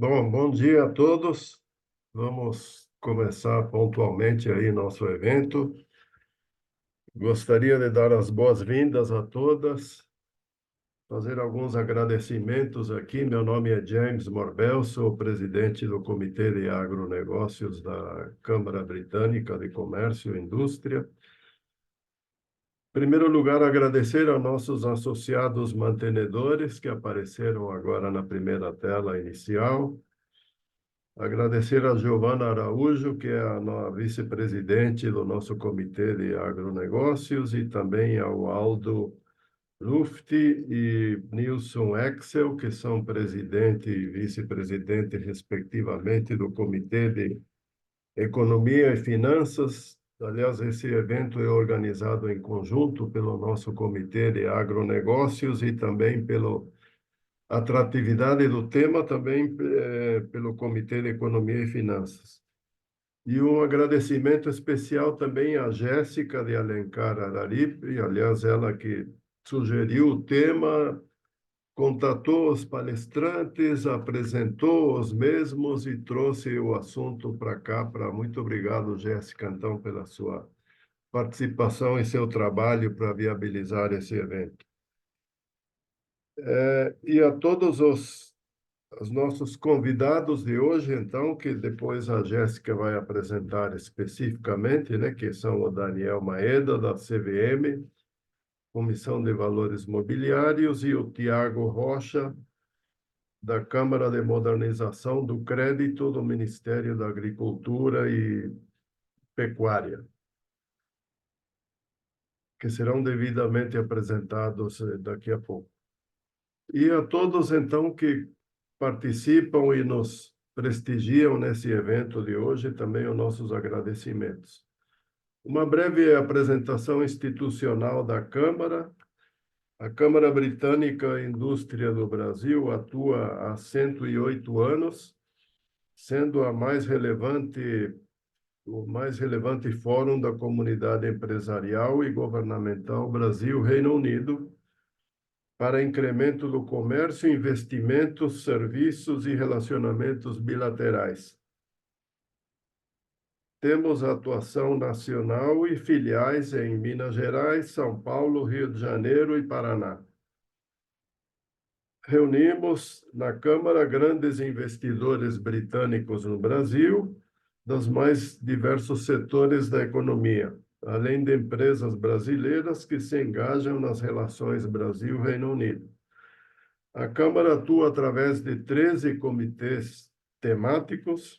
Bom dia a todos. Vamos começar pontualmente aí nosso evento. Gostaria de dar as boas-vindas a todas, fazer alguns agradecimentos aqui. Meu nome é James Morbel, sou presidente do Comitê de Agronegócios da Câmara Britânica de Comércio e Indústria. Em primeiro lugar, agradecer aos nossos associados mantenedores que apareceram agora na primeira tela inicial. Agradecer a Giovana Araújo, que é a vice-presidente do nosso Comitê de Agronegócios, e também ao Aldo Luft e Nilson Excel, que são presidente e vice-presidente, respectivamente, do Comitê de Economia e Finanças. Aliás, esse evento é organizado em conjunto pelo nosso Comitê de Agronegócios e também pelo atratividade do tema também pelo Comitê de Economia e Finanças. E um agradecimento especial também à Jéssica de Alencar Araripe, aliás, ela que sugeriu o tema, contatou os palestrantes, apresentou os mesmos e trouxe o assunto para cá. Muito obrigado, Jéssica, então, pela sua participação e seu trabalho para viabilizar esse evento. E a todos os nossos convidados de hoje, então, que depois a Jéssica vai apresentar especificamente, né, que são o Daniel Maeda, da CVM, Comissão de Valores Mobiliários, e o Tiago Rocha, da Câmara de Modernização do Crédito do Ministério da Agricultura e Pecuária, que serão devidamente apresentados daqui a pouco. E a todos, então, que participam e nos prestigiam nesse evento de hoje, também os nossos agradecimentos. Uma breve apresentação institucional da Câmara. A Câmara Britânica Indústria do Brasil atua há 108 anos, sendo o mais relevante fórum da comunidade empresarial e governamental Brasil-Reino Unido, para incremento do comércio, investimentos, serviços e relacionamentos bilaterais. Temos atuação nacional e filiais em Minas Gerais, São Paulo, Rio de Janeiro e Paraná. Reunimos na Câmara grandes investidores britânicos no Brasil, dos mais diversos setores da economia, além de empresas brasileiras que se engajam nas relações Brasil-Reino Unido. A Câmara atua através de 13 comitês temáticos,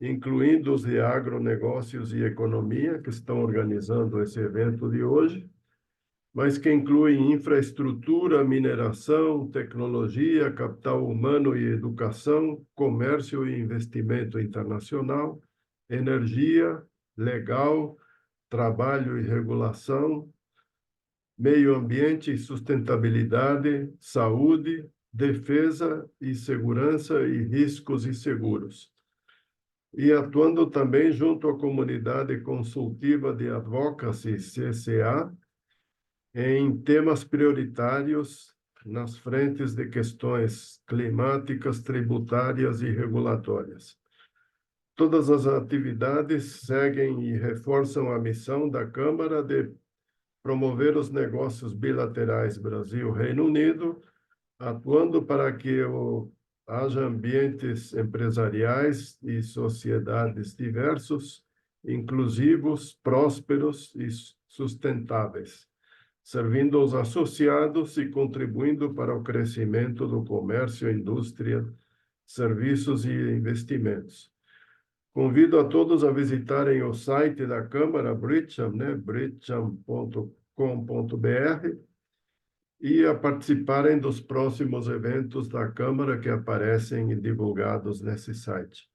incluindo os de agronegócios e economia, que estão organizando esse evento de hoje, mas que incluem infraestrutura, mineração, tecnologia, capital humano e educação, comércio e investimento internacional, energia, legal, trabalho e regulação, meio ambiente e sustentabilidade, saúde, defesa e segurança e riscos e seguros. E atuando também junto à comunidade consultiva de advocacy, CCA, em temas prioritários nas frentes de questões climáticas, tributárias e regulatórias. Todas as atividades seguem e reforçam a missão da Câmara de promover os negócios bilaterais Brasil-Reino Unido, atuando para que haja ambientes empresariais e sociedades diversos, inclusivos, prósperos e sustentáveis, servindo aos associados e contribuindo para o crescimento do comércio, indústria, serviços e investimentos. Convido a todos a visitarem o site da Câmara, Britcham, né? britcham.com.br, e a participarem dos próximos eventos da Câmara que aparecem e divulgados nesse site.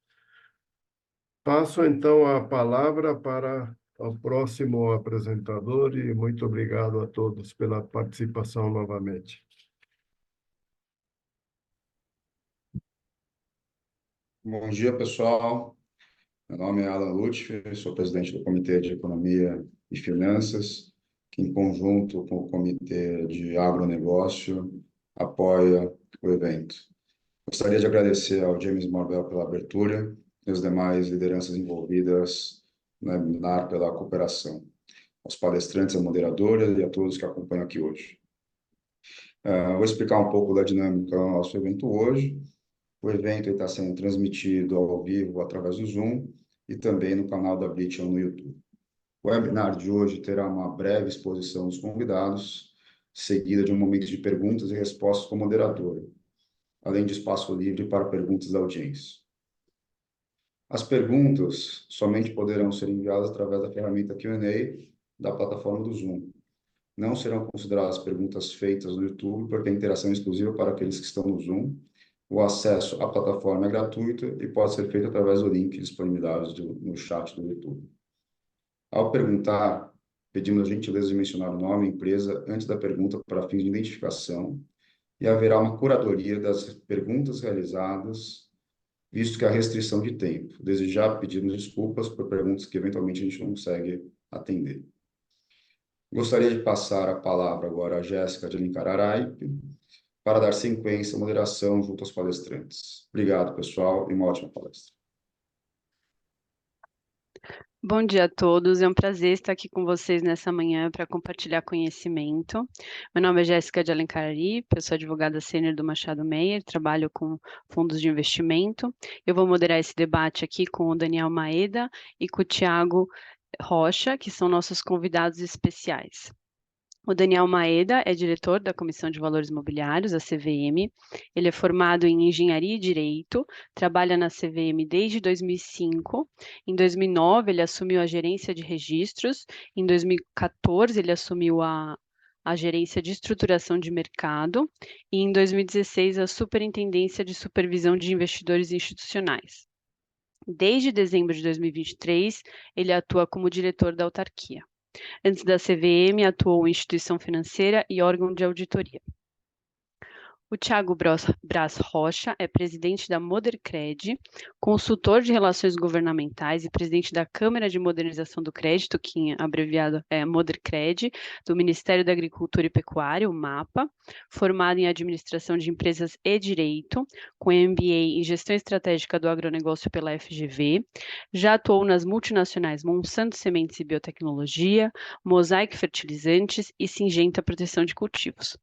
Passo, então, a palavra para o próximo apresentador e muito obrigado a todos pela participação novamente. Bom dia, pessoal. Meu nome é Alan Lutfi, sou presidente do Comitê de Economia e Finanças, que, em conjunto com o Comitê de Agronegócio, apoia o evento. Gostaria de agradecer ao James Morvell pela abertura e as demais lideranças envolvidas no webinar pela cooperação, aos palestrantes, à moderadora e a todos que acompanham aqui hoje. Vou explicar um pouco da dinâmica do nosso evento hoje. O evento está sendo transmitido ao vivo através do Zoom e também no canal da Blitz no YouTube. O webinar de hoje terá uma breve exposição dos convidados, seguida de um momento de perguntas e respostas com a moderadora, além de espaço livre para perguntas da audiência. As perguntas somente poderão ser enviadas através da ferramenta Q&A da plataforma do Zoom. Não serão consideradas perguntas feitas no YouTube, porque a interação é exclusiva para aqueles que estão no Zoom. O acesso à plataforma é gratuito e pode ser feito através do link disponibilizado no chat do YouTube. Ao perguntar, pedimos a gentileza de mencionar o nome e empresa antes da pergunta para fins de identificação e haverá uma curadoria das perguntas realizadas, visto que há restrição de tempo. Desde já pedimos desculpas por perguntas que eventualmente a gente não consegue atender. Gostaria de passar a palavra agora à Jéssica de Alencar Araipe, para dar sequência à moderação junto aos palestrantes. Obrigado, pessoal, e uma ótima palestra. Bom dia a todos, é um prazer estar aqui com vocês nessa manhã para compartilhar conhecimento. Meu nome é Jéssica de Alencar Araipe, eu sou advogada sênior do Machado Meyer, trabalho com fundos de investimento. Eu vou moderar esse debate aqui com o Daniel Maeda e com o Thiago Rocha, que são nossos convidados especiais. O Daniel Maeda é diretor da Comissão de Valores Mobiliários, a CVM. Ele é formado em Engenharia e Direito, trabalha na CVM desde 2005. Em 2009, ele assumiu a gerência de registros. Em 2014, ele assumiu a gerência de estruturação de mercado. E em 2016, a superintendência de supervisão de investidores institucionais. Desde dezembro de 2023, ele atua como diretor da autarquia. Antes da CVM, atuou em instituição financeira e órgão de auditoria. O Thiago Braz Rocha é presidente da Modercred, consultor de relações governamentais e presidente da Câmara de Modernização do Crédito, que abreviado é Modercred, do Ministério da Agricultura e Pecuária, o MAPA, formado em administração de empresas e direito, com MBA em gestão estratégica do agronegócio pela FGV, já atuou nas multinacionais Monsanto Sementes e Biotecnologia, Mosaic Fertilizantes e Syngenta Proteção de Cultivos.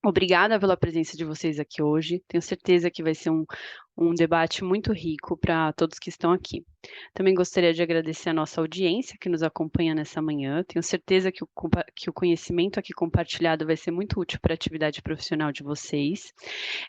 Obrigada pela presença de vocês aqui hoje. Tenho certeza que vai ser um debate muito rico para todos que estão aqui. Também gostaria de agradecer a nossa audiência que nos acompanha nessa manhã. Tenho certeza que o conhecimento aqui compartilhado vai ser muito útil para a atividade profissional de vocês.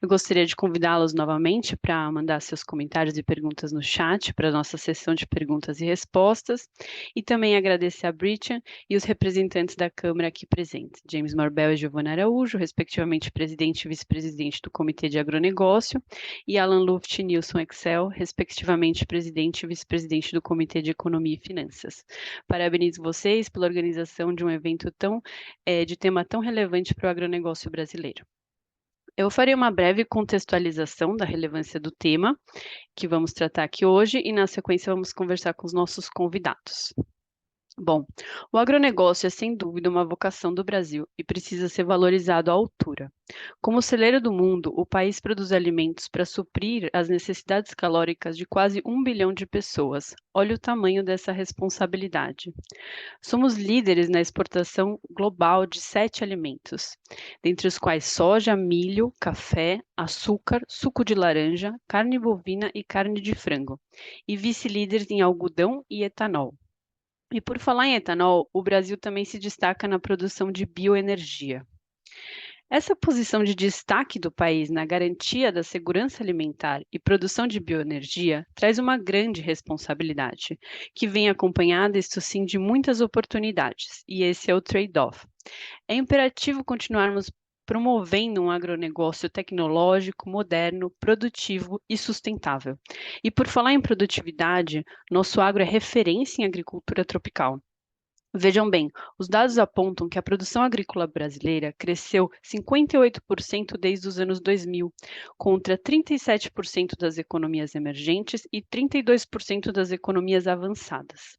Eu gostaria de convidá-los novamente para mandar seus comentários e perguntas no chat para a nossa sessão de perguntas e respostas. E também agradecer a Britton e os representantes da Câmara aqui presentes, James Morvell e Giovanna Araújo, respectivamente presidente e vice-presidente do Comitê de Agronegócio, e Alan Luft e Nilson Excel, respectivamente presidente e vice-presidente do Comitê de Economia e Finanças. Parabenizo vocês pela organização de um evento de tema tão relevante para o agronegócio brasileiro. Eu farei uma breve contextualização da relevância do tema que vamos tratar aqui hoje e, na sequência, vamos conversar com os nossos convidados. Bom, o agronegócio é sem dúvida uma vocação do Brasil e precisa ser valorizado à altura. Como celeiro do mundo, o país produz alimentos para suprir as necessidades calóricas de quase 1 bilhão de pessoas. Olha o tamanho dessa responsabilidade. Somos líderes na exportação global de 7 alimentos, dentre os quais soja, milho, café, açúcar, suco de laranja, carne bovina e carne de frango, e vice-líderes em algodão e etanol. E por falar em etanol, o Brasil também se destaca na produção de bioenergia. Essa posição de destaque do país na garantia da segurança alimentar e produção de bioenergia traz uma grande responsabilidade, que vem acompanhada, isto sim, de muitas oportunidades, e esse é o trade-off. É imperativo continuarmos promovendo um agronegócio tecnológico, moderno, produtivo e sustentável. E por falar em produtividade, nosso agro é referência em agricultura tropical. Vejam bem, os dados apontam que a produção agrícola brasileira cresceu 58% desde os anos 2000, contra 37% das economias emergentes e 32% das economias avançadas.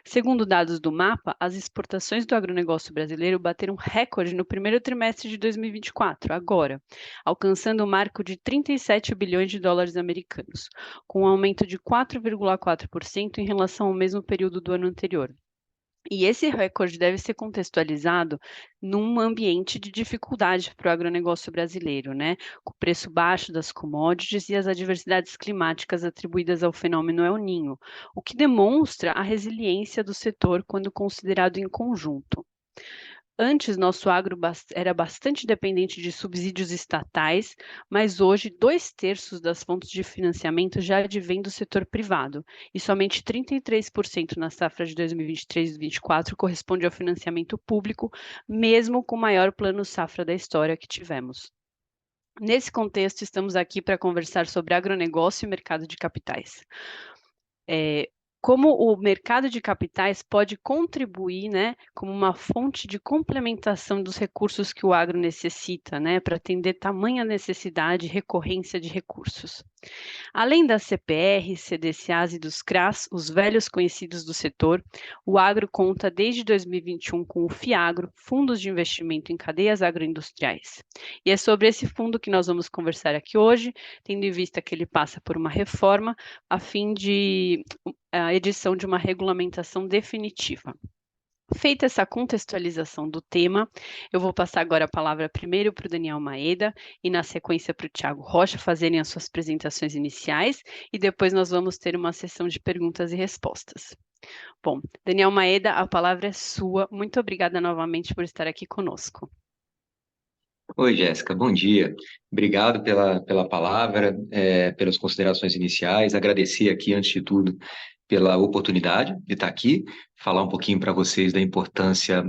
Segundo dados do MAPA, as exportações do agronegócio brasileiro bateram recorde no primeiro trimestre de 2024, agora, alcançando o marco de 37 bilhões de dólares americanos, com um aumento de 4,4% em relação ao mesmo período do ano anterior. E esse recorde deve ser contextualizado num ambiente de dificuldade para o agronegócio brasileiro, né? Com o preço baixo das commodities e as adversidades climáticas atribuídas ao fenômeno El Niño, o que demonstra a resiliência do setor quando considerado em conjunto. Antes, nosso agro era bastante dependente de subsídios estatais, mas hoje 2/3 das fontes de financiamento já advêm do setor privado, e somente 33% na safra de 2023 e 2024 corresponde ao financiamento público, mesmo com o maior plano safra da história que tivemos. Nesse contexto, estamos aqui para conversar sobre agronegócio e mercado de capitais. Como o mercado de capitais pode contribuir, né, como uma fonte de complementação dos recursos que o agro necessita, né, para atender tamanha necessidade e recorrência de recursos. Além das CPRs, CDCAs e dos CRAs, os velhos conhecidos do setor, o agro conta desde 2021 com o FIAGRO, Fundos de Investimento em Cadeias Agroindustriais. E é sobre esse fundo que nós vamos conversar aqui hoje, tendo em vista que ele passa por uma reforma a fim de a edição de uma regulamentação definitiva. Feita essa contextualização do tema, eu vou passar agora a palavra primeiro para o Daniel Maeda e na sequência para o Thiago Rocha fazerem as suas apresentações iniciais e depois nós vamos ter uma sessão de perguntas e respostas. Bom, Daniel Maeda, a palavra é sua. Muito obrigada novamente por estar aqui conosco. Oi, Jéssica, bom dia. Obrigado pela palavra, pelas considerações iniciais. Agradecer aqui, antes de tudo, pela oportunidade de estar aqui, falar um pouquinho para vocês da importância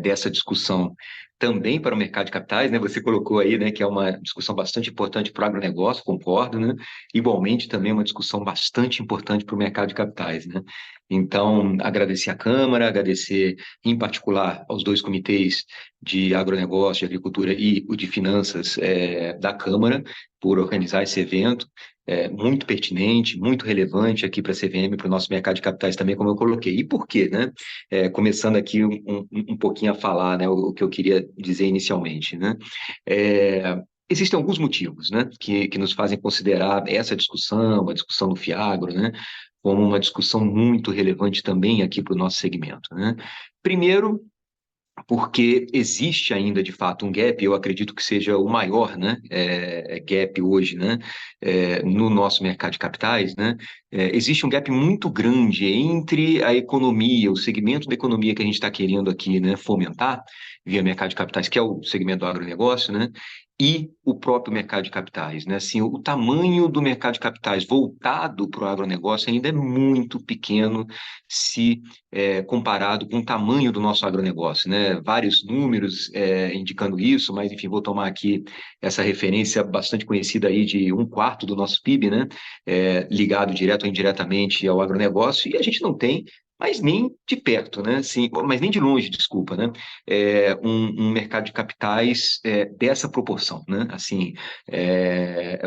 dessa discussão também para o mercado de capitais, né? Você colocou aí, né, que é uma discussão bastante importante para o agronegócio, concordo, né? Igualmente também é uma discussão bastante importante para o mercado de capitais, né? Então, agradecer à Câmara, agradecer em particular aos dois comitês de agronegócio, de agricultura e o de finanças da Câmara por organizar esse evento. Muito pertinente, muito relevante aqui para a CVM, para o nosso mercado de capitais também, como eu coloquei. E por quê, né? Começando aqui um pouquinho a falar, né, o que eu queria dizer inicialmente, né? Existem alguns motivos, né, que nos fazem considerar essa discussão, a discussão do FIAGRO, né, como uma discussão muito relevante também aqui para o nosso segmento, né? Primeiro, porque existe ainda, de fato, um gap, eu acredito que seja o maior, né, gap hoje, né, no nosso mercado de capitais, né, existe um gap muito grande entre a economia, o segmento da economia que a gente está querendo aqui, né, fomentar via mercado de capitais, que é o segmento do agronegócio, né, e o próprio mercado de capitais, né, assim, o tamanho do mercado de capitais voltado para o agronegócio ainda é muito pequeno se comparado com o tamanho do nosso agronegócio, né? Vários números indicando isso, mas enfim, vou tomar aqui essa referência bastante conhecida aí de 1/4 do nosso PIB, né? Ligado direto ou indiretamente ao agronegócio, e a gente não tem, mas nem de perto, né? Assim, mas nem de longe, desculpa, né? Um mercado de capitais dessa proporção, né? Assim,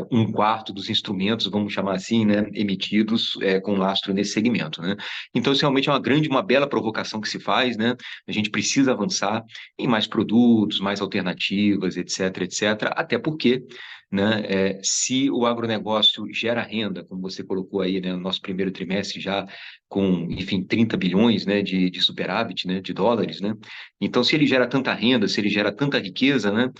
1/4 dos instrumentos, vamos chamar assim, né? Emitidos com lastro nesse segmento, né? Então, isso realmente é uma bela provocação que se faz, né? A gente precisa avançar em mais produtos, mais alternativas, etc, etc, até porque, né, se o agronegócio gera renda, como você colocou aí, né, no nosso primeiro trimestre já com, enfim, 30 bilhões, né, de superávit, né, de dólares, né? Então, se ele gera tanta renda, se ele gera tanta riqueza, né,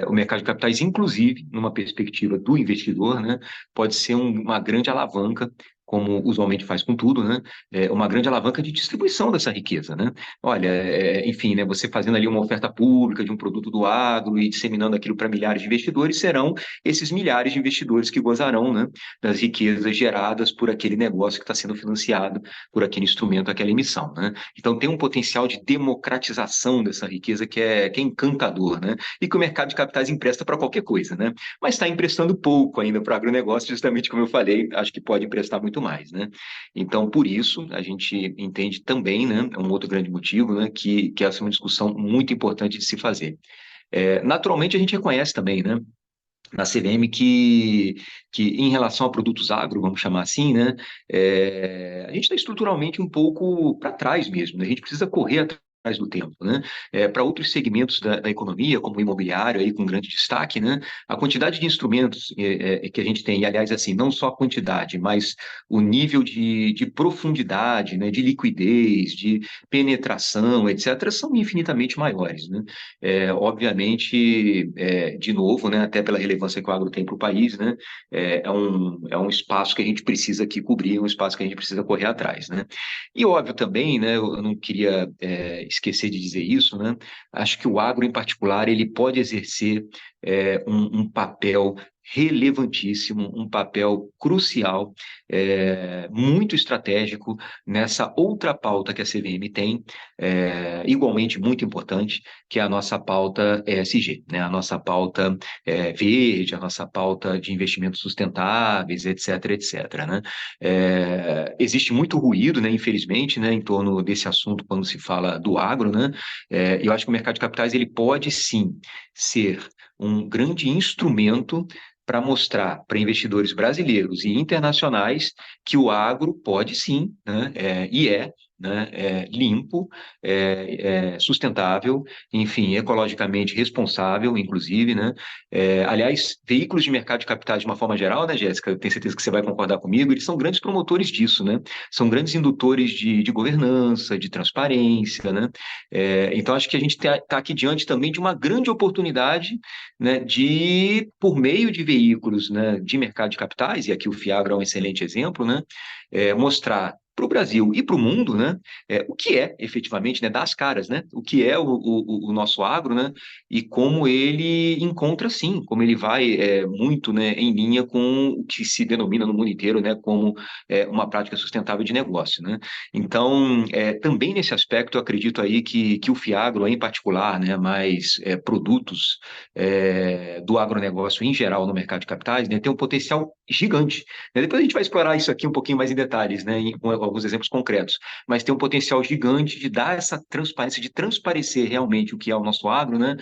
o mercado de capitais, inclusive, numa perspectiva do investidor, né, pode ser uma grande alavanca, como usualmente faz com tudo, né? Uma grande alavanca de distribuição dessa riqueza, né? Olha, enfim, né, você fazendo ali uma oferta pública de um produto do agro e disseminando aquilo para milhares de investidores, serão esses milhares de investidores que gozarão, né, das riquezas geradas por aquele negócio que está sendo financiado por aquele instrumento, aquela emissão, né? Então tem um potencial de democratização dessa riqueza que é encantador, né? E que o mercado de capitais empresta para qualquer coisa, né? Mas está emprestando pouco ainda para o agronegócio, justamente como eu falei, acho que pode emprestar muito muito mais, né? Então, por isso, a gente entende também, né, é um outro grande motivo, né, que essa é uma discussão muito importante de se fazer. Naturalmente, a gente reconhece também, né, na CVM que em relação a produtos agro, vamos chamar assim, né, a gente está estruturalmente um pouco para trás mesmo, né? A gente precisa correr atrás do tempo, né? Para outros segmentos da economia, como o imobiliário, aí com grande destaque, né? A quantidade de instrumentos que a gente tem, e aliás, assim, não só a quantidade, mas o nível de profundidade, né, de liquidez, de penetração, etc., são infinitamente maiores, né? Obviamente, de novo, né, até pela relevância que o agro tem para o país, né, é um espaço que a gente precisa aqui cobrir, um espaço que a gente precisa correr atrás, né. E óbvio também, né, eu não queria esquecer de dizer isso, né, acho que o agro em particular, ele pode exercer um papel relevantíssimo, um papel crucial, muito estratégico nessa outra pauta que a CVM tem, igualmente muito importante, que é a nossa pauta ESG, né? A nossa pauta verde, a nossa pauta de investimentos sustentáveis, etc, etc, né? Existe muito ruído, né, infelizmente, né, em torno desse assunto quando se fala do agro, né? E eu acho que o mercado de capitais ele pode sim ser um grande instrumento para mostrar para investidores brasileiros e internacionais que o agro pode sim, né, né, limpo, sustentável, enfim, ecologicamente responsável, inclusive, né? Aliás, veículos de mercado de capitais de uma forma geral, né, Jéssica? Eu tenho certeza que você vai concordar comigo, eles são grandes promotores disso, né? São grandes indutores de governança, de transparência, né? Então, acho que a gente está aqui diante também de uma grande oportunidade, né, de, por meio de veículos, né, de mercado de capitais, e aqui o Fiagro é um excelente exemplo, né, mostrar para o Brasil e para o mundo, né, o que é efetivamente, né, dar as caras, né, o que é o nosso agro, né, e como ele encontra, sim, como ele vai muito, né, em linha com o que se denomina no mundo inteiro, né, como uma prática sustentável de negócio, né. Então, também nesse aspecto, eu acredito aí que o Fiagro, em particular, né, mais produtos do agronegócio em geral no mercado de capitais, né, tem um potencial gigante, né? Depois a gente vai explorar isso aqui um pouquinho mais em detalhes, né, com alguns exemplos concretos, mas tem um potencial gigante de dar essa transparência, de transparecer realmente o que é o nosso agro, né,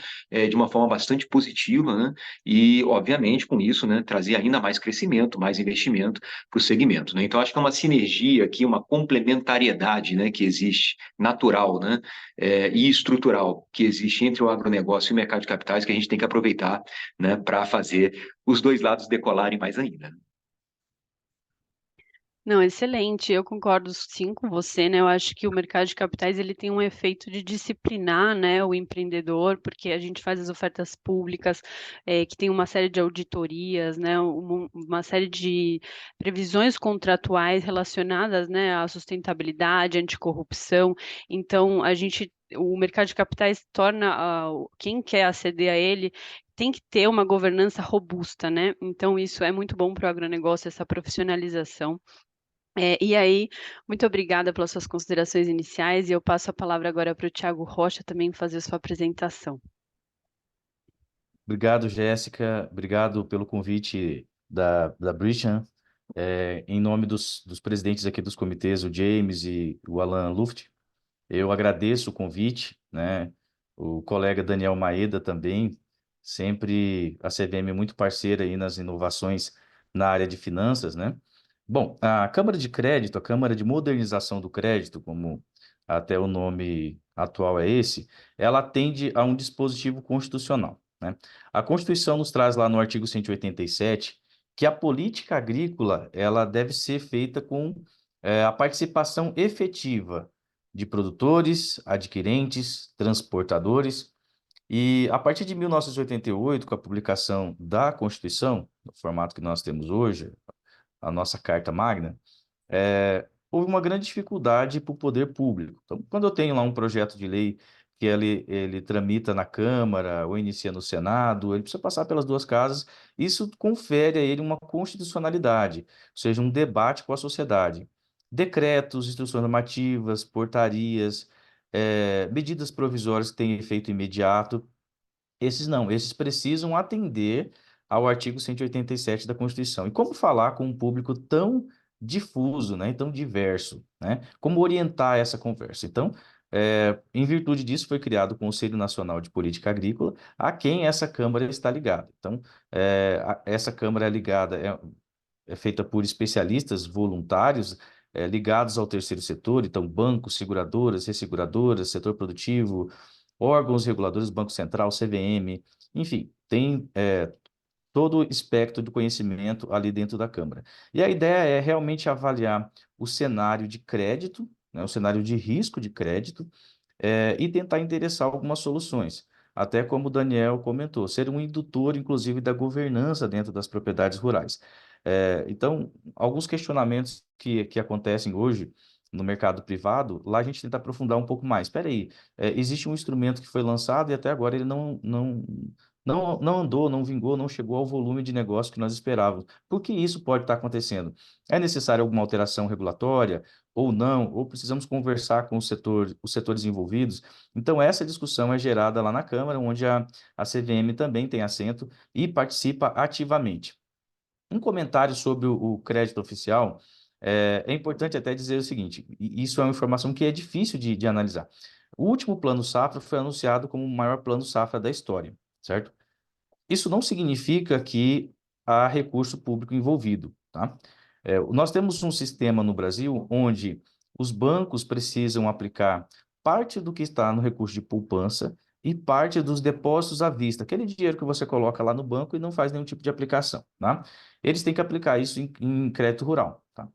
de uma forma bastante positiva, né, e, obviamente, com isso, né, trazer ainda mais crescimento, mais investimento para o segmento, né. Então, acho que é uma sinergia aqui, uma complementariedade, né, que existe, natural, né, e estrutural que existe entre o agronegócio e o mercado de capitais que a gente tem que aproveitar, né, para fazer os dois lados decolarem mais ainda. Não, excelente. Eu concordo sim com você, né? Eu acho que o mercado de capitais ele tem um efeito de disciplinar, né, o empreendedor, porque a gente faz as ofertas públicas, que tem uma série de auditorias, né, uma série de previsões contratuais relacionadas, né, à sustentabilidade, anticorrupção. Então, o mercado de capitais torna quem quer aceder a ele tem que ter uma governança robusta, né? Então, isso é muito bom para o agronegócio, essa profissionalização. E aí, muito obrigada pelas suas considerações iniciais, e eu passo a palavra agora para o Thiago Rocha também fazer sua apresentação. Obrigado, Jéssica. Obrigado pelo convite da Bridgman. Em nome dos presidentes aqui dos comitês, o James e o Alan Luft, eu agradeço o convite, né? O colega Daniel Maeda também, sempre a CVM muito parceira aí nas inovações na área de finanças, né? Bom, a Câmara de Crédito, a Câmara de Modernização do Crédito, como até o nome atual é esse, ela atende a um dispositivo constitucional, né? A Constituição nos traz lá no artigo 187 que a política agrícola ela deve ser feita com a participação efetiva de produtores, adquirentes, transportadores. E a partir de 1988, com a publicação da Constituição, no formato que nós temos hoje, a nossa Carta Magna, houve uma grande dificuldade para o poder público. Então, quando eu tenho lá um projeto de lei que ele tramita na Câmara ou inicia no Senado, ele precisa passar pelas duas casas, isso confere a ele uma constitucionalidade, ou seja, um debate com a sociedade. Decretos, instruções normativas, portarias, medidas provisórias que têm efeito imediato, esses não, esses precisam atender ao artigo 187 da Constituição. E como falar com um público tão difuso, né? Então diverso, né? Como orientar essa conversa? Então, em virtude disso, foi criado o Conselho Nacional de Política Agrícola, a quem essa Câmara está ligada. Então, essa Câmara é ligada, é feita por especialistas voluntários, ligados ao terceiro setor, então bancos, seguradoras, resseguradoras, setor produtivo, órgãos reguladores, Banco Central, CVM, enfim, tem todo o espectro de conhecimento ali dentro da Câmara. E a ideia é realmente avaliar o cenário de crédito, né, o cenário de risco de crédito, e tentar endereçar algumas soluções. Até como o Daniel comentou, ser um indutor, inclusive, da governança dentro das propriedades rurais. Então, alguns questionamentos que acontecem hoje no mercado privado, lá a gente tenta aprofundar um pouco mais. Espera aí, existe um instrumento que foi lançado e até agora ele não andou, não vingou, não chegou ao volume de negócio que nós esperávamos. Por que isso pode estar acontecendo? É necessária alguma alteração regulatória ou não? Ou precisamos conversar com os setores envolvidos? Então, essa discussão é gerada lá na Câmara, onde a CVM também tem assento e participa ativamente. Um comentário sobre o crédito oficial, é importante até dizer o seguinte, e isso é uma informação que é difícil de analisar. O último plano safra foi anunciado como o maior plano safra da história, certo? Isso não significa que há recurso público envolvido, tá? Nós temos um sistema no Brasil onde os bancos precisam aplicar parte do que está no recurso de poupança e parte dos depósitos à vista, aquele dinheiro que você coloca lá no banco e não faz nenhum tipo de aplicação, tá? Eles têm que aplicar isso em crédito rural, tá?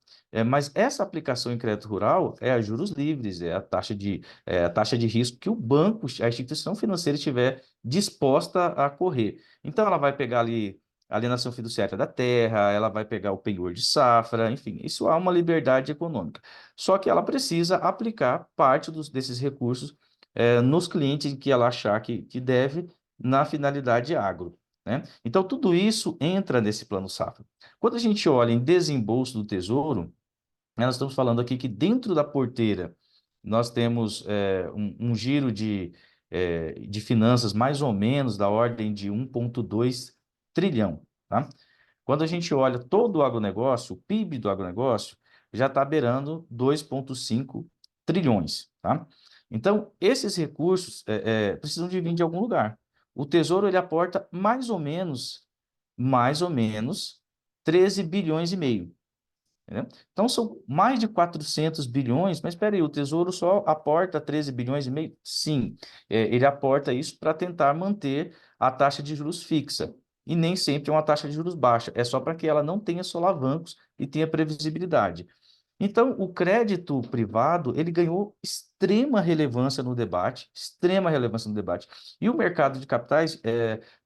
Mas essa aplicação em crédito rural é a juros livres, é a taxa de risco que o banco, a instituição financeira estiver disposta a correr. Então, ela vai pegar ali a alienação fiduciária da terra, ela vai pegar o penhor de safra, enfim, isso há uma liberdade econômica. Só que ela precisa aplicar parte desses recursos nos clientes que ela achar que deve, na finalidade agro, né? Então, tudo isso entra nesse plano safra. Quando a gente olha em desembolso do Tesouro, nós estamos falando aqui que dentro da porteira nós temos um giro de finanças mais ou menos da ordem de 1,2 trilhão, tá? Quando a gente olha todo o agronegócio, o PIB do agronegócio já está beirando 2,5 trilhões, tá? Então, esses recursos precisam de vir de algum lugar. O Tesouro ele aporta mais ou menos 13 bilhões e meio. Entendeu? Então, são mais de 400 bilhões, mas espera aí, o Tesouro só aporta 13 bilhões e meio? Sim, ele aporta isso para tentar manter a taxa de juros fixa, e nem sempre é uma taxa de juros baixa, é só para que ela não tenha solavancos e tenha previsibilidade. Então, o crédito privado, ele ganhou extrema relevância no debate, e o mercado de capitais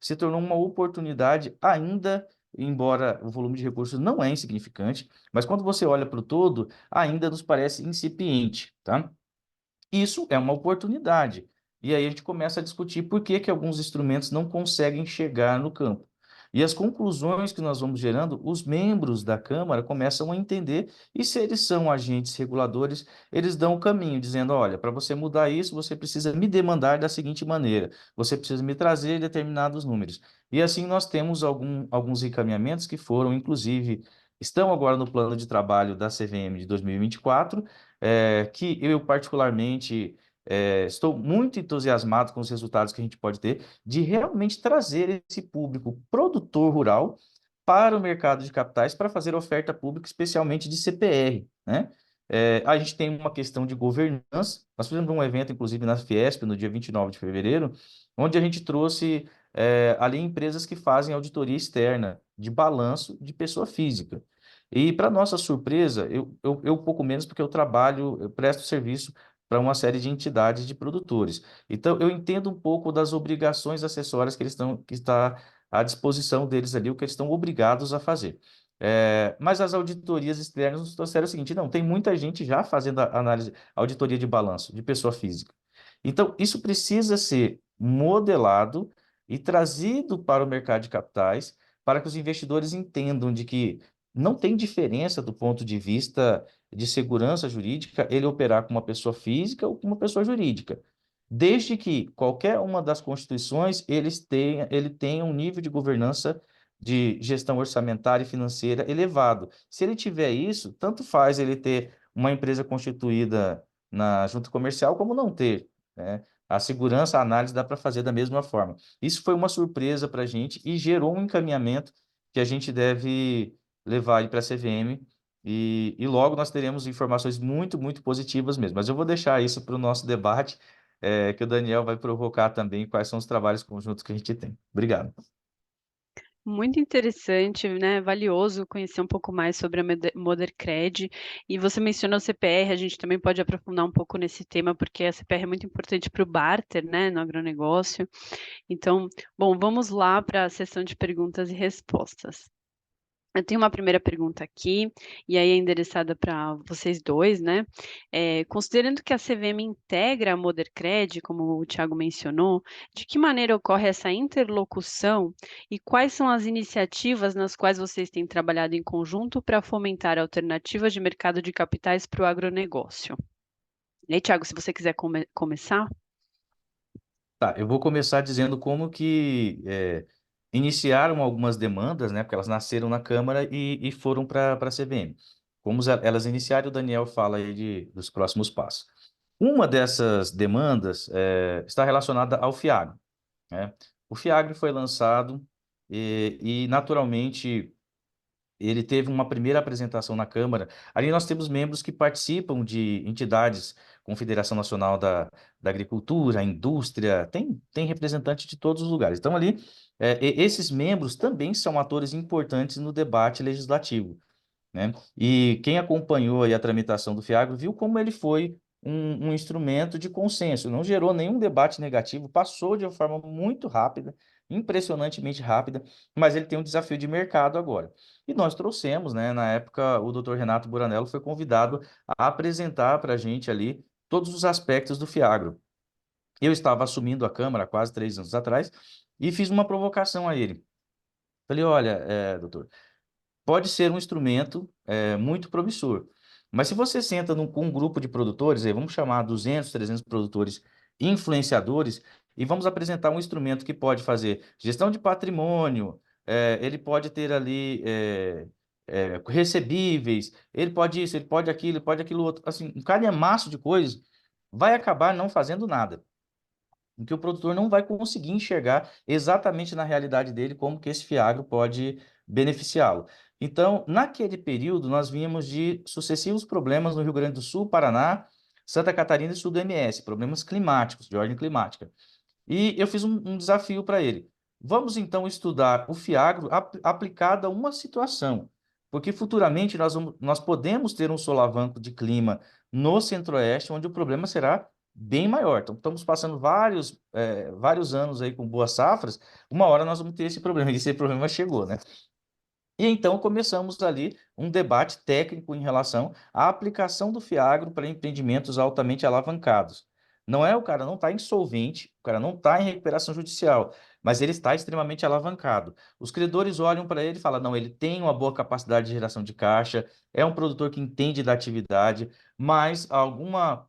se tornou uma oportunidade ainda, embora o volume de recursos não é insignificante, mas quando você olha para o todo, ainda nos parece incipiente, tá? Isso é uma oportunidade. E aí a gente começa a discutir por que que alguns instrumentos não conseguem chegar no campo. E as conclusões que nós vamos gerando, os membros da Câmara começam a entender, e se eles são agentes reguladores, eles dão o caminho, dizendo, olha, para você mudar isso, você precisa me demandar da seguinte maneira, você precisa me trazer determinados números. E assim nós temos alguns encaminhamentos que foram, inclusive, estão agora no plano de trabalho da CVM de 2024, que eu particularmente estou muito entusiasmado com os resultados que a gente pode ter de realmente trazer esse público produtor rural para o mercado de capitais para fazer oferta pública, especialmente de CPR, né? A gente tem uma questão de governança. Nós fizemos um evento, inclusive, na Fiesp, no dia 29 de fevereiro, onde a gente trouxe ali empresas que fazem auditoria externa de balanço de pessoa física. E, para nossa surpresa, eu pouco menos, porque eu presto serviço para uma série de entidades de produtores. Então, eu entendo um pouco das obrigações acessórias que está à disposição deles ali, o que eles estão obrigados a fazer. Mas as auditorias externas nos trouxeram o seguinte, não, tem muita gente já fazendo a análise, auditoria de balanço, de pessoa física. Então, isso precisa ser modelado e trazido para o mercado de capitais, para que os investidores entendam de que não tem diferença do ponto de vista de segurança jurídica ele operar com uma pessoa física ou com uma pessoa jurídica, desde que qualquer uma das constituições ele tenha um nível de governança de gestão orçamentária e financeira elevado. Se ele tiver isso, tanto faz ele ter uma empresa constituída na junta comercial como não ter, né? A segurança, a análise dá para fazer da mesma forma. Isso foi uma surpresa para a gente e gerou um encaminhamento que a gente deve levar para a CVM e logo nós teremos informações muito, muito positivas mesmo. Mas eu vou deixar isso para o nosso debate, que o Daniel vai provocar também quais são os trabalhos conjuntos que a gente tem. Obrigado. Muito interessante, né? Valioso conhecer um pouco mais sobre a Modercred. E você mencionou o CPR, a gente também pode aprofundar um pouco nesse tema, porque a CPR é muito importante para o barter, né, no agronegócio. Então, bom, vamos lá para a sessão de perguntas e respostas. Eu tenho uma primeira pergunta aqui, e aí é endereçada para vocês dois, né? Considerando que a CVM integra a Modercred, como o Thiago mencionou, de que maneira ocorre essa interlocução e quais são as iniciativas nas quais vocês têm trabalhado em conjunto para fomentar alternativas de mercado de capitais para o agronegócio? E aí, Thiago, se você quiser começar. Tá, eu vou começar dizendo como que iniciaram algumas demandas, né? Porque elas nasceram na Câmara e foram para a CVM. Como elas iniciaram, o Daniel fala aí dos próximos passos. Uma dessas demandas está relacionada ao FIAGRO, né? O FIAGRO foi lançado e naturalmente, ele teve uma primeira apresentação na Câmara. Ali nós temos membros que participam de entidades, Confederação Nacional da Agricultura, Indústria, tem representante de todos os lugares. Então, ali, esses membros também são atores importantes no debate legislativo, né? E quem acompanhou aí a tramitação do FIAGRO viu como ele foi um instrumento de consenso, não gerou nenhum debate negativo, passou de uma forma muito rápida, impressionantemente rápida, mas ele tem um desafio de mercado agora. E nós trouxemos, né, na época, o Dr. Renato Buranello foi convidado a apresentar para a gente ali todos os aspectos do FIAGRO. Eu estava assumindo a Câmara há quase 3 anos atrás e fiz uma provocação a ele. Falei, olha, doutor, pode ser um instrumento muito promissor. Mas se você senta com um grupo de produtores, aí vamos chamar 200, 300 produtores influenciadores, e vamos apresentar um instrumento que pode fazer gestão de patrimônio, ele pode ter ali recebíveis, ele pode isso, ele pode aquilo outro. Assim, um calhamaço de coisas vai acabar não fazendo nada, em que o produtor não vai conseguir enxergar exatamente na realidade dele como que esse fiagro pode beneficiá-lo. Então, naquele período, nós vínhamos de sucessivos problemas no Rio Grande do Sul, Paraná, Santa Catarina e sul do MS, problemas climáticos, de ordem climática. E eu fiz um desafio para ele. Vamos então estudar o fiagro aplicado a uma situação, porque futuramente nós podemos ter um solavanco de clima no Centro-Oeste, onde o problema será bem maior. Então, estamos passando vários anos aí com boas safras, uma hora nós vamos ter esse problema, e esse problema chegou, né? E então começamos ali um debate técnico em relação à aplicação do fiagro para empreendimentos altamente alavancados. Não é o cara não está insolvente, o cara não está em recuperação judicial, mas ele está extremamente alavancado. Os credores olham para ele e falam, não, ele tem uma boa capacidade de geração de caixa, é um produtor que entende da atividade, mas alguma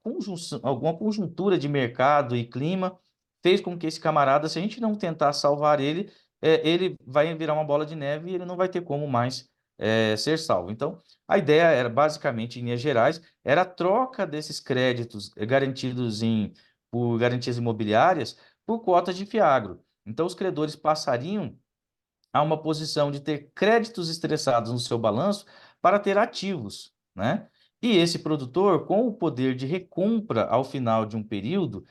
conjuntura de mercado e clima fez com que esse camarada, se a gente não tentar salvar ele, ele vai virar uma bola de neve e ele não vai ter como mais ser salvo. Então, a ideia era, basicamente, em linhas gerais, era a troca desses créditos garantidos por garantias imobiliárias por cotas de fiagro. Então, os credores passariam a uma posição de ter créditos estressados no seu balanço para ter ativos, né? E esse produtor, com o poder de recompra ao final de um período,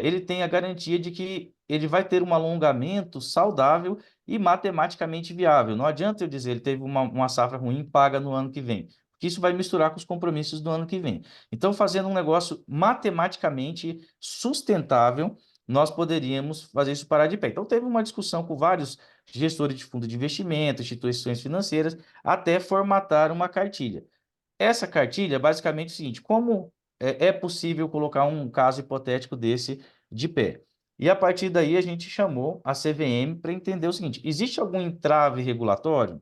ele tem a garantia de que ele vai ter um alongamento saudável e matematicamente viável. Não adianta eu dizer ele teve uma safra ruim, paga no ano que vem, porque isso vai misturar com os compromissos do ano que vem. Então, fazendo um negócio matematicamente sustentável, nós poderíamos fazer isso parar de pé. Então, teve uma discussão com vários gestores de fundo de investimento, instituições financeiras, até formatar uma cartilha. Essa cartilha é basicamente o seguinte: como é possível colocar um caso hipotético desse de pé? E a partir daí a gente chamou a CVM para entender o seguinte: existe algum entrave regulatório?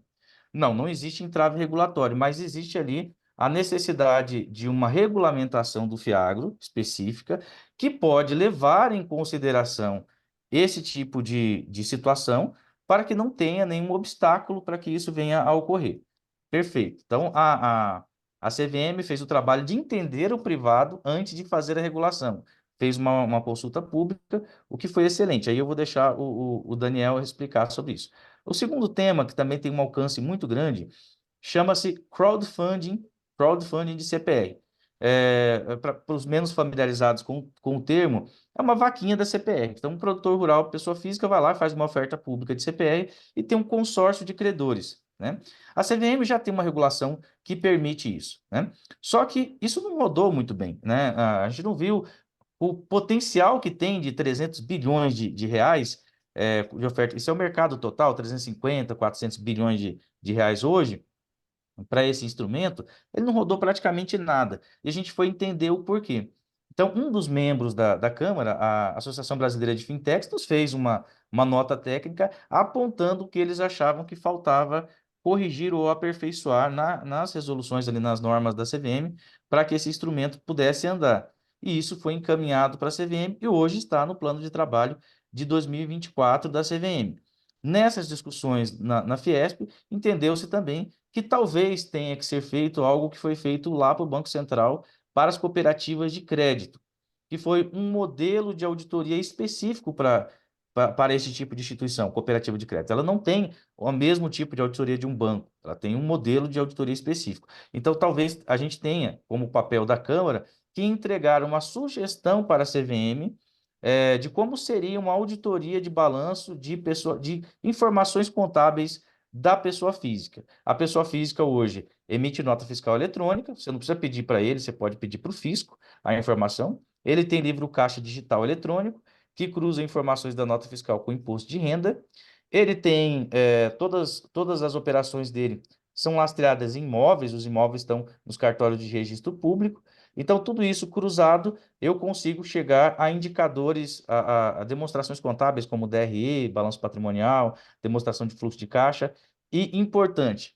Não, não existe entrave regulatório, mas existe ali a necessidade de uma regulamentação do fiagro específica que pode levar em consideração esse tipo de situação para que não tenha nenhum obstáculo para que isso venha a ocorrer. Perfeito. Então, a CVM fez o trabalho de entender o privado antes de fazer a regulação. Fez uma consulta pública, o que foi excelente. Aí eu vou deixar o Daniel explicar sobre isso. O segundo tema, que também tem um alcance muito grande, chama-se crowdfunding de CPR. Para os menos familiarizados com o termo, é uma vaquinha da CPR. Então, um produtor rural, pessoa física, vai lá, faz uma oferta pública de CPR e tem um consórcio de credores, né? A CVM já tem uma regulação que permite isso, né? Só que isso não rodou muito bem, né? A gente não viu o potencial que tem de 300 bilhões de reais de oferta. Isso é o mercado total, 350, 400 bilhões de reais hoje para esse instrumento, ele não rodou praticamente nada. E a gente foi entender o porquê. Então, um dos membros da Câmara, a Associação Brasileira de Fintechs, nos fez uma nota técnica apontando que eles achavam que faltava corrigir ou aperfeiçoar nas resoluções, ali nas normas da CVM, para que esse instrumento pudesse andar. E isso foi encaminhado para a CVM e hoje está no plano de trabalho de 2024 da CVM. Nessas discussões na Fiesp, entendeu-se também que talvez tenha que ser feito algo que foi feito lá para o Banco Central para as cooperativas de crédito, que foi um modelo de auditoria específico para esse tipo de instituição, cooperativa de crédito. Ela não tem o mesmo tipo de auditoria de um banco, ela tem um modelo de auditoria específico. Então, talvez a gente tenha, como papel da Câmara, que entregar uma sugestão para a CVM de como seria uma auditoria de balanço de informações contábeis da pessoa física. A pessoa física hoje emite nota fiscal eletrônica, você não precisa pedir para ele, você pode pedir para o fisco a informação. Ele tem livro caixa digital eletrônico, que cruza informações da nota fiscal com o imposto de renda. Ele tem todas as operações dele são lastreadas em imóveis, os imóveis estão nos cartórios de registro público. Então, tudo isso cruzado, eu consigo chegar a indicadores, a demonstrações contábeis como DRE, balanço patrimonial, demonstração de fluxo de caixa. E importante,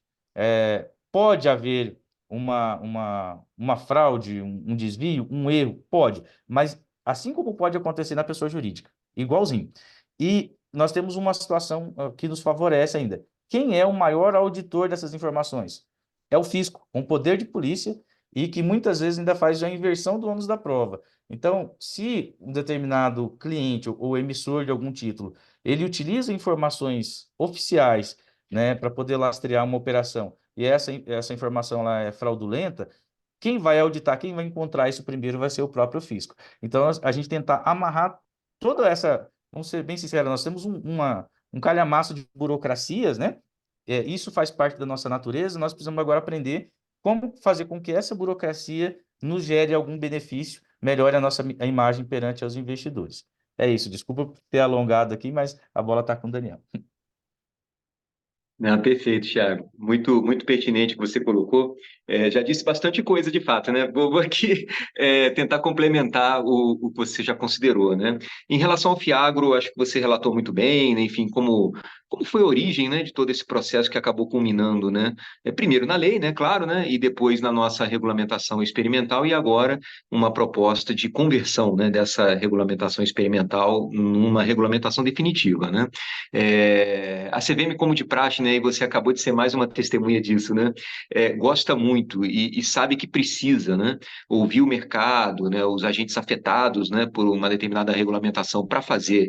pode haver uma fraude, um desvio, um erro? Pode, mas assim como pode acontecer na pessoa jurídica, igualzinho. E nós temos uma situação que nos favorece ainda. Quem é o maior auditor dessas informações? É o fisco, com poder de polícia e que muitas vezes ainda faz a inversão do ônus da prova. Então, se um determinado cliente ou emissor de algum título, ele utiliza informações oficiais, né, para poder lastrear uma operação, e essa informação lá é fraudulenta, quem vai auditar, quem vai encontrar isso primeiro vai ser o próprio fisco. Então, a gente tentar amarrar toda essa, vamos ser bem sinceros, nós temos um calhamaço de burocracias, né? Isso faz parte da nossa natureza, nós precisamos agora aprender como fazer com que essa burocracia nos gere algum benefício, melhore a imagem perante aos investidores. É isso, desculpa por ter alongado aqui, mas a bola está com o Daniel. Não, perfeito, Thiago. Muito, muito pertinente o que você colocou. Já disse bastante coisa, de fato, né? Vou aqui tentar complementar o que você já considerou, né? Em relação ao Fiagro, acho que você relatou muito bem, né? Enfim, como foi a origem, né, de todo esse processo que acabou culminando, né? Primeiro na lei, né? Claro, né? E depois na nossa regulamentação experimental e agora uma proposta de conversão, né, dessa regulamentação experimental numa regulamentação definitiva, né? A CVM, como de praxe, né, e você acabou de ser mais uma testemunha disso, né, gosta muito e sabe que precisa, né, ouvir o mercado, né, os agentes afetados, né, por uma determinada regulamentação para fazer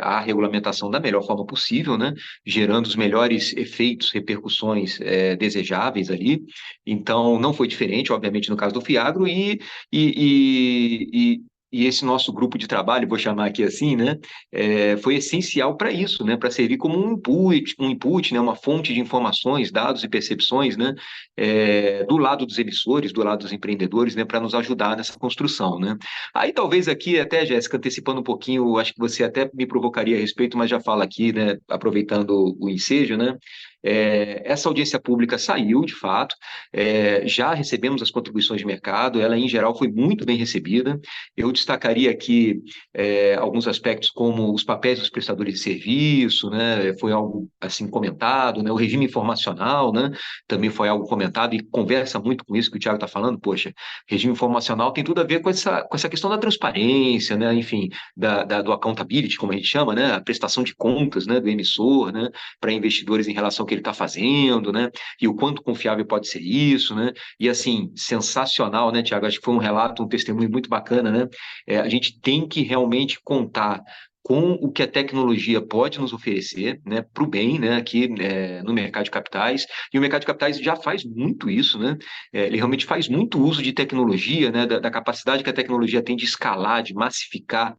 a regulamentação da melhor forma possível, né, gerando os melhores efeitos, repercussões desejáveis ali. Então, não foi diferente, obviamente, no caso do Fiagro e esse nosso grupo de trabalho, vou chamar aqui assim, né, foi essencial para isso, né, para servir como um input, né, uma fonte de informações, dados e percepções, né, do lado dos emissores, do lado dos empreendedores, né, para nos ajudar nessa construção, né. Aí talvez aqui até, Jéssica, antecipando um pouquinho, acho que você até me provocaria a respeito, mas já fala aqui, né, aproveitando o ensejo, né, Essa audiência pública saiu, de fato, já recebemos as contribuições de mercado, ela, em geral, foi muito bem recebida. Eu destacaria aqui alguns aspectos como os papéis dos prestadores de serviço, né? Foi algo assim comentado, né? O regime informacional, né? Também foi algo comentado e conversa muito com isso que o Thiago está falando. Poxa, regime informacional tem tudo a ver com essa questão da transparência, né? Enfim, do accountability, como a gente chama, né? A prestação de contas, né? Do emissor, né? Para investidores em relação ao que ele está fazendo, né? E o quanto confiável pode ser isso, né? E assim, sensacional, né, Thiago? Acho que foi um relato, um testemunho muito bacana, né? A gente tem que realmente contar com o que a tecnologia pode nos oferecer, né, para o bem, né, aqui no mercado de capitais, e o mercado de capitais já faz muito isso, né, ele realmente faz muito uso de tecnologia, né, da capacidade que a tecnologia tem de escalar, de massificar,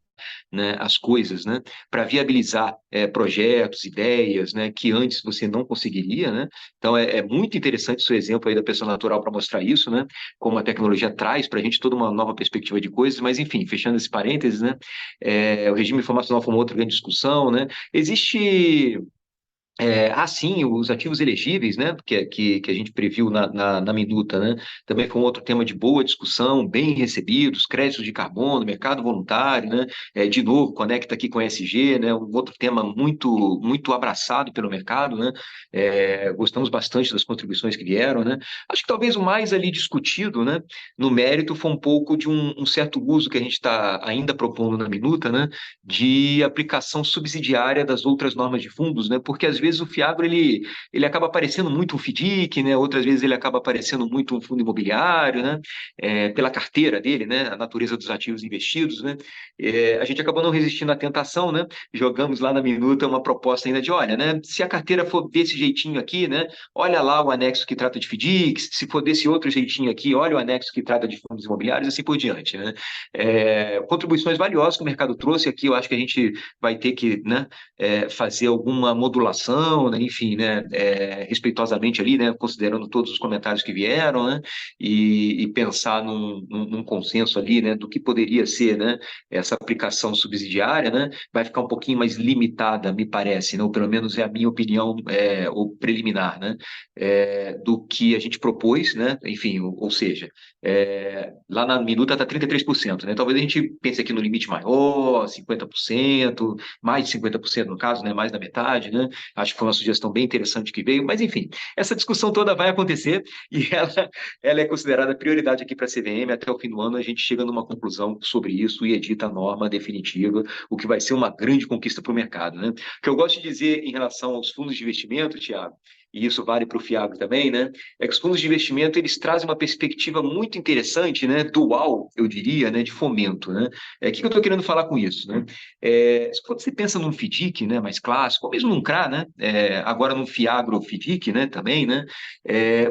né, as coisas, né, para viabilizar projetos, ideias, né, que antes você não conseguiria, né? Então é muito interessante o seu exemplo aí da pessoa natural para mostrar isso, né? Como a tecnologia traz para a gente toda uma nova perspectiva de coisas, mas enfim, fechando esse parênteses, né? O regime informacional foi uma outra grande discussão, né? Existe sim, os ativos elegíveis, né, que a gente previu na minuta, né, também foi um outro tema de boa discussão, bem recebidos, créditos de carbono, mercado voluntário, né, de novo, conecta aqui com o ESG, né, um outro tema muito, muito abraçado pelo mercado, né, gostamos bastante das contribuições que vieram, né, acho que talvez o mais ali discutido, né, no mérito foi um pouco de um certo uso que a gente está ainda propondo na minuta, né, de aplicação subsidiária das outras normas de fundos, né, porque às vezes o FIAGRO ele acaba parecendo muito um FDIC, né? Outras vezes ele acaba parecendo muito um fundo imobiliário, né? Pela carteira dele, né? A natureza dos ativos investidos, né? A gente acabou não resistindo à tentação, né? Jogamos lá na minuta uma proposta ainda de, olha, né? Se a carteira for desse jeitinho aqui, né? Olha lá o anexo que trata de FDICs, se for desse outro jeitinho aqui, olha o anexo que trata de fundos imobiliários, assim por diante, né? Contribuições valiosas que o mercado trouxe aqui, eu acho que a gente vai ter que, né? Fazer alguma modulação, né, enfim, né, respeitosamente ali, né, considerando todos os comentários que vieram, né, e pensar num consenso ali, né, do que poderia ser, né, essa aplicação subsidiária, né, vai ficar um pouquinho mais limitada, me parece, né, ou pelo menos é a minha opinião, ou preliminar, né, do que a gente propôs, né, enfim, ou seja, lá na minuta está 33%, né, talvez a gente pense aqui no limite maior, 50%, mais de 50% no caso, né, mais da metade, né? Acho que foi uma sugestão bem interessante que veio, mas enfim, essa discussão toda vai acontecer e ela é considerada prioridade aqui para a CVM. Até o fim do ano a gente chega numa conclusão sobre isso e edita a norma definitiva, o que vai ser uma grande conquista para o mercado, né? O que eu gosto de dizer em relação aos fundos de investimento, Thiago, e isso vale para o FIAGRO também, né? É que os fundos de investimento eles trazem uma perspectiva muito interessante, né? Dual, eu diria, né? De fomento, né? O que eu estou querendo falar com isso, né? Quando você pensa num FDIC, né? Mais clássico, ou mesmo num CRA, né? Agora num FIAGRO FDIC, né? Também, né?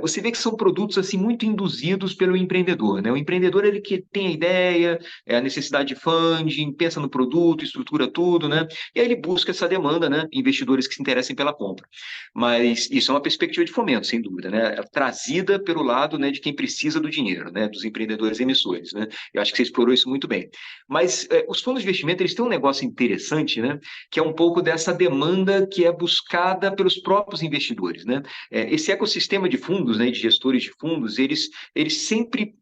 Você vê que são produtos assim muito induzidos pelo empreendedor, né? O empreendedor ele que tem a ideia, a necessidade de funding, pensa no produto, estrutura tudo, né? E aí ele busca essa demanda, né? Investidores que se interessem pela compra. Mas isso é uma perspectiva de fomento, sem dúvida, né? Trazida pelo lado, né, de quem precisa do dinheiro, né? Dos empreendedores emissores, né? Eu acho que você explorou isso muito bem. Mas os fundos de investimento, eles têm um negócio interessante, né? Que é um pouco dessa demanda que é buscada pelos próprios investidores, né? Esse ecossistema de fundos, né, de gestores de fundos, eles sempre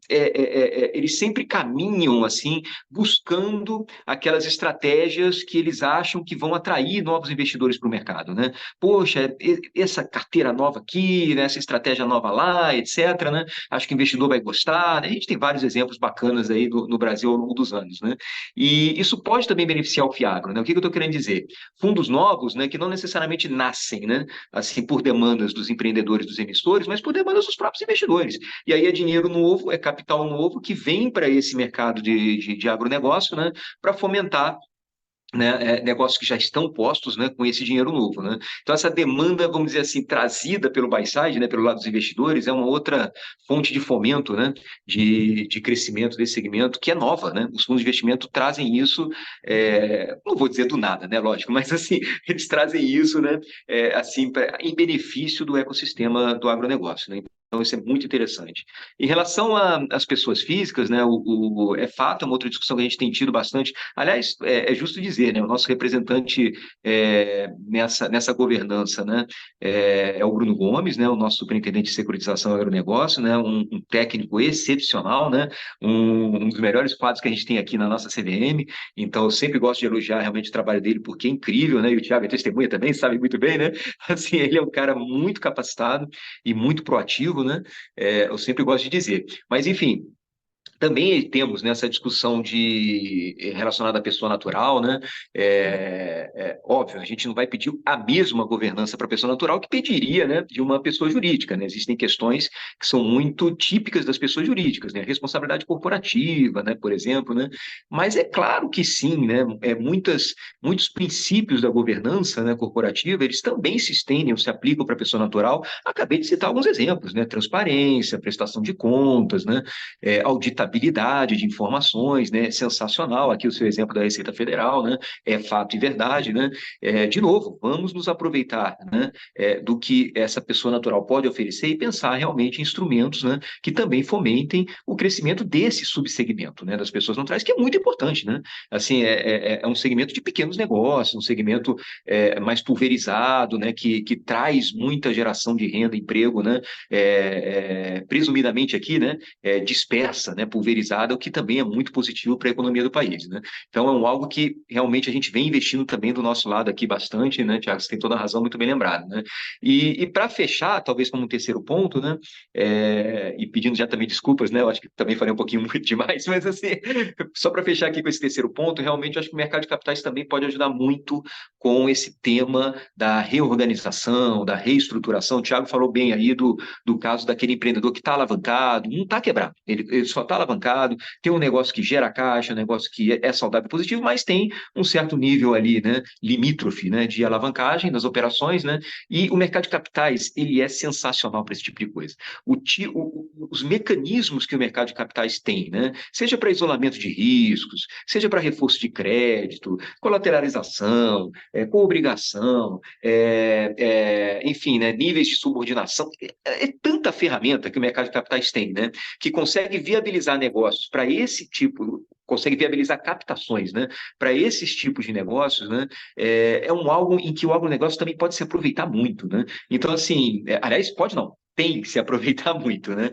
caminham, assim, buscando aquelas estratégias que eles acham que vão atrair novos investidores para o mercado, né? Poxa, essa carteira nova aqui, né, essa estratégia nova lá, etc., né? Acho que o investidor vai gostar, né? A gente tem vários exemplos bacanas aí no Brasil ao longo dos anos, né? E isso pode também beneficiar o FIAGRO, né? O que eu estou querendo dizer? Fundos novos, né, que não necessariamente nascem, né, assim, por demandas dos empreendedores, dos emissores, mas por demandas dos próprios investidores. E aí é dinheiro novo, é capital novo que vem para esse mercado de agronegócio, né, para fomentar, né, negócios que já estão postos, né, com esse dinheiro novo, né? Então essa demanda, vamos dizer assim, trazida pelo buy side, né, pelo lado dos investidores, é uma outra fonte de fomento, né, de crescimento desse segmento que é nova, né? Os fundos de investimento trazem isso, não vou dizer do nada, né, lógico, mas assim eles trazem isso, né, assim em benefício do ecossistema do agronegócio, né? Então, isso é muito interessante. Em relação às pessoas físicas, né, é fato, é uma outra discussão que a gente tem tido bastante. Aliás, é justo dizer, né, o nosso representante nessa governança, né, é o Bruno Gomes, né, o nosso superintendente de securitização e agronegócio, né, um técnico excepcional, né, um dos melhores quadros que a gente tem aqui na nossa CVM. Então, eu sempre gosto de elogiar realmente o trabalho dele, porque é incrível, né, e o Thiago é testemunha também, sabe muito bem, né, assim, ele é um cara muito capacitado e muito proativo, né? Eu sempre gosto de dizer. Mas, enfim, também temos nessa discussão relacionada à pessoa natural, né? Óbvio, a gente não vai pedir a mesma governança para a pessoa natural que pediria, né, de uma pessoa jurídica, né? Existem questões que são muito típicas das pessoas jurídicas, né? Responsabilidade corporativa, né, por exemplo, né? Mas é claro que sim, né? Muitos princípios da governança, né, corporativa, eles também se estendem ou se aplicam para a pessoa natural. Acabei de citar alguns exemplos, né? Transparência, prestação de contas, né? Auditabilidade de informações, né? Sensacional, aqui o seu exemplo da Receita Federal, né? É fato e verdade, né? De novo, vamos nos aproveitar, né, do que essa pessoa natural pode oferecer e pensar realmente em instrumentos, né, que também fomentem o crescimento desse subsegmento, né, das pessoas naturais, que é muito importante, né? Assim, é um segmento de pequenos negócios, um segmento mais pulverizado, né, que traz muita geração de renda, emprego, né, presumidamente aqui, né, dispersa, né, pulverizada, o que também é muito positivo para a economia do país, né? Então, é algo que realmente a gente vem investindo também do nosso lado aqui bastante, né, Tiago? Você tem toda a razão, muito bem lembrado, né? E para fechar, talvez como um terceiro ponto, né, e pedindo já também desculpas, né, eu acho que também falei um pouquinho muito demais, mas assim, só para fechar aqui com esse terceiro ponto, realmente eu acho que o mercado de capitais também pode ajudar muito com esse tema da reorganização, da reestruturação. O Tiago falou bem aí do caso daquele empreendedor que está alavancado, não está quebrado, ele só está alavancado, tem um negócio que gera caixa, um negócio que é saudável e positivo, mas tem um certo nível ali, né, limítrofe, né, de alavancagem das operações, né, e o mercado de capitais, ele é sensacional para esse tipo de coisa. Os mecanismos que o mercado de capitais tem, né, seja para isolamento de riscos, seja para reforço de crédito, colateralização, coobrigação, enfim, né, níveis de subordinação, é tanta ferramenta que o mercado de capitais tem, né, que consegue viabilizar negócios para esse tipo, consegue viabilizar captações, né, para esses tipos de negócios, né, algo em que o agronegócio também pode se aproveitar muito, né? Então, assim, aliás, pode não, tem que se aproveitar muito, né?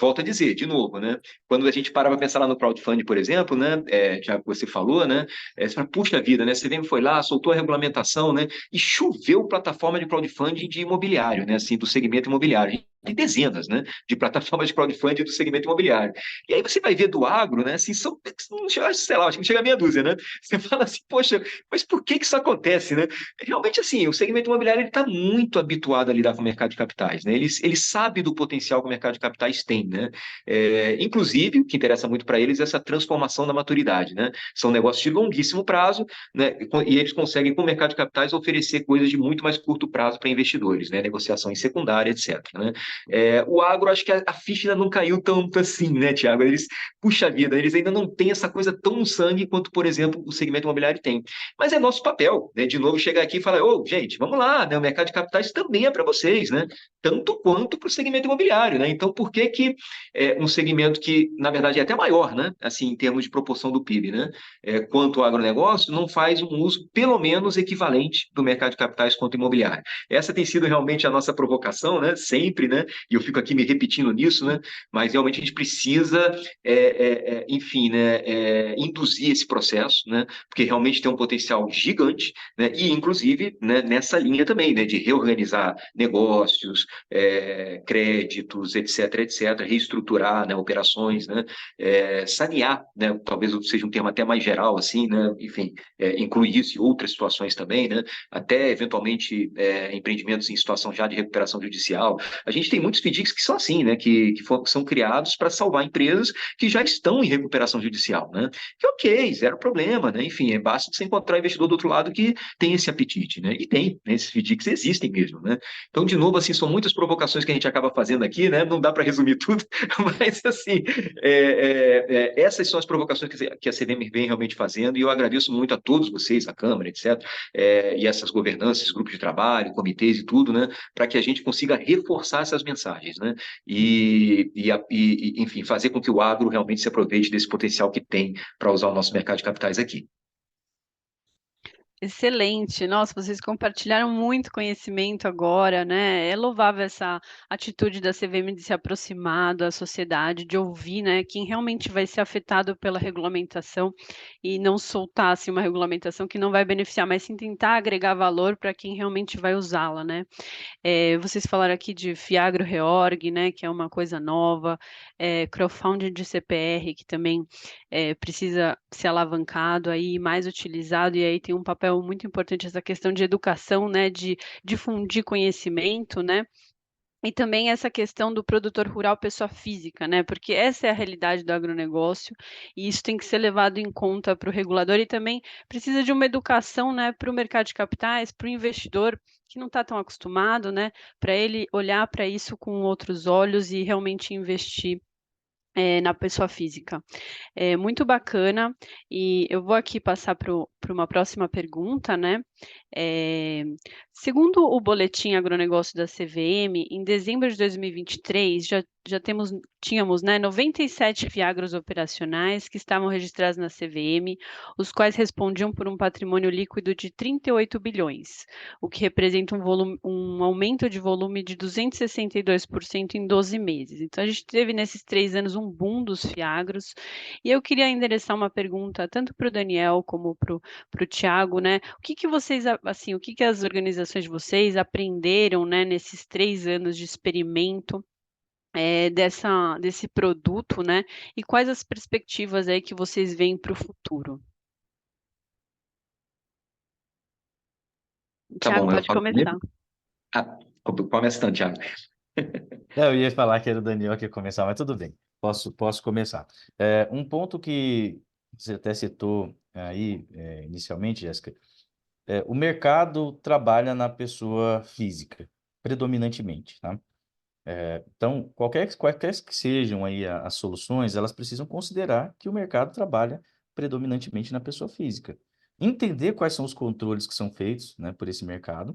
Volto a dizer, de novo, né? Quando a gente para pensar lá no crowdfunding, por exemplo, né? Já que você falou, né? Você fala, puxa vida, né? A CVM foi lá, soltou a regulamentação, né? E choveu plataforma de crowdfunding de imobiliário, né? Assim, do segmento imobiliário. Tem dezenas, né, de plataformas de crowdfunding do segmento imobiliário. E aí você vai ver do agro, né, assim, sei lá, acho que não chega a meia dúzia, né? Você fala assim, poxa, mas por que isso acontece, né? Realmente, assim, o segmento imobiliário ele está muito habituado a lidar com o mercado de capitais, né? Ele sabe do potencial que o mercado de capitais tem, né? Inclusive, o que interessa muito para eles é essa transformação da maturidade, né? São negócios de longuíssimo prazo, né? E eles conseguem, com o mercado de capitais, oferecer coisas de muito mais curto prazo para investidores, né? Negociação em secundária, etc., né? O agro, acho que a ficha ainda não caiu tanto assim, né, Tiago? Puxa vida, eles ainda não têm essa coisa tão no sangue quanto, por exemplo, o segmento imobiliário tem. Mas é nosso papel, né? De novo, chegar aqui e falar, gente, vamos lá, né? O mercado de capitais também é para vocês, né? Tanto quanto para o segmento imobiliário, né? Então, por que um segmento que, na verdade, é até maior, né? Assim, em termos de proporção do PIB, né? Quanto ao agronegócio, não faz um uso, pelo menos, equivalente do mercado de capitais quanto imobiliário. Essa tem sido realmente a nossa provocação, né? Sempre, né? E eu fico aqui me repetindo nisso, né? Mas realmente a gente precisa, enfim, né? Induzir esse processo, né? Porque realmente tem um potencial gigante, né? E, inclusive, né? Nessa linha também, né? De reorganizar negócios, créditos, etc., reestruturar, né? Operações, né? Sanear, né? Talvez seja um termo até mais geral, assim, né? Enfim, incluir isso em outras situações também, né? Até, eventualmente, empreendimentos em situação já de recuperação judicial. A gente tem muitos FDICs que são assim, né? Que são criados para salvar empresas que já estão em recuperação judicial, né? Que ok, zero problema, né? Enfim, basta você encontrar investidor do outro lado que tem esse apetite, né? E tem, né? Esses FDICs existem mesmo, né? Então, de novo, assim, são muitas provocações que a gente acaba fazendo aqui, né? Não dá para resumir tudo, mas, assim, essas são as provocações que a CVM vem realmente fazendo, e eu agradeço muito a todos vocês, a Câmara, etc., e essas governanças, grupos de trabalho, comitês e tudo, né? Para que a gente consiga reforçar essa essas mensagens, né? Enfim, fazer com que o agro realmente se aproveite desse potencial que tem para usar o nosso mercado de capitais aqui. Excelente. Nossa, vocês compartilharam muito conhecimento agora, né? É louvável essa atitude da CVM de se aproximar da sociedade, de ouvir, né, quem realmente vai ser afetado pela regulamentação e não soltar assim, uma regulamentação que não vai beneficiar, mas sim tentar agregar valor para quem realmente vai usá-la, né? Vocês falaram aqui de Fiagro Reorg, né, que é uma coisa nova, crowdfunding de CPR, que também precisa ser alavancado aí, mais utilizado, e aí tem um papel muito importante essa questão de educação, né, de difundir conhecimento, né, e também essa questão do produtor rural pessoa física, né? Porque essa é a realidade do agronegócio e isso tem que ser levado em conta para o regulador e também precisa de uma educação, né, para o mercado de capitais, para o investidor que não está tão acostumado, né, para ele olhar para isso com outros olhos e realmente investir na pessoa física. É muito bacana, e eu vou aqui passar para uma próxima pergunta, né? É, segundo o boletim agronegócio da CVM, em dezembro de 2023, tínhamos, né, 97 fiagros operacionais que estavam registrados na CVM, os quais respondiam por um patrimônio líquido de 38 bilhões, o que representa um aumento de volume de 262% em 12 meses. Então, a gente teve nesses 3 anos um boom dos fiagros, e eu queria endereçar uma pergunta tanto para o Daniel como para o Tiago, né? O que que vocês, assim, o que que as organizações de vocês aprenderam, né, nesses 3 anos de experimento desse produto, né? E quais as perspectivas aí que vocês veem para o futuro? Tá Tiago, bom, eu pode falo primeiro? começar. Ah, começa então, Thiago. Eu ia falar que era o Daniel que ia começar, mas tudo bem, posso começar. Um ponto que você até citou aí inicialmente, Jéssica, o mercado trabalha na pessoa física, predominantemente, tá? Então, quaisquer que sejam aí as soluções, elas precisam considerar que o mercado trabalha predominantemente na pessoa física. Entender quais são os controles que são feitos, né, por esse mercado,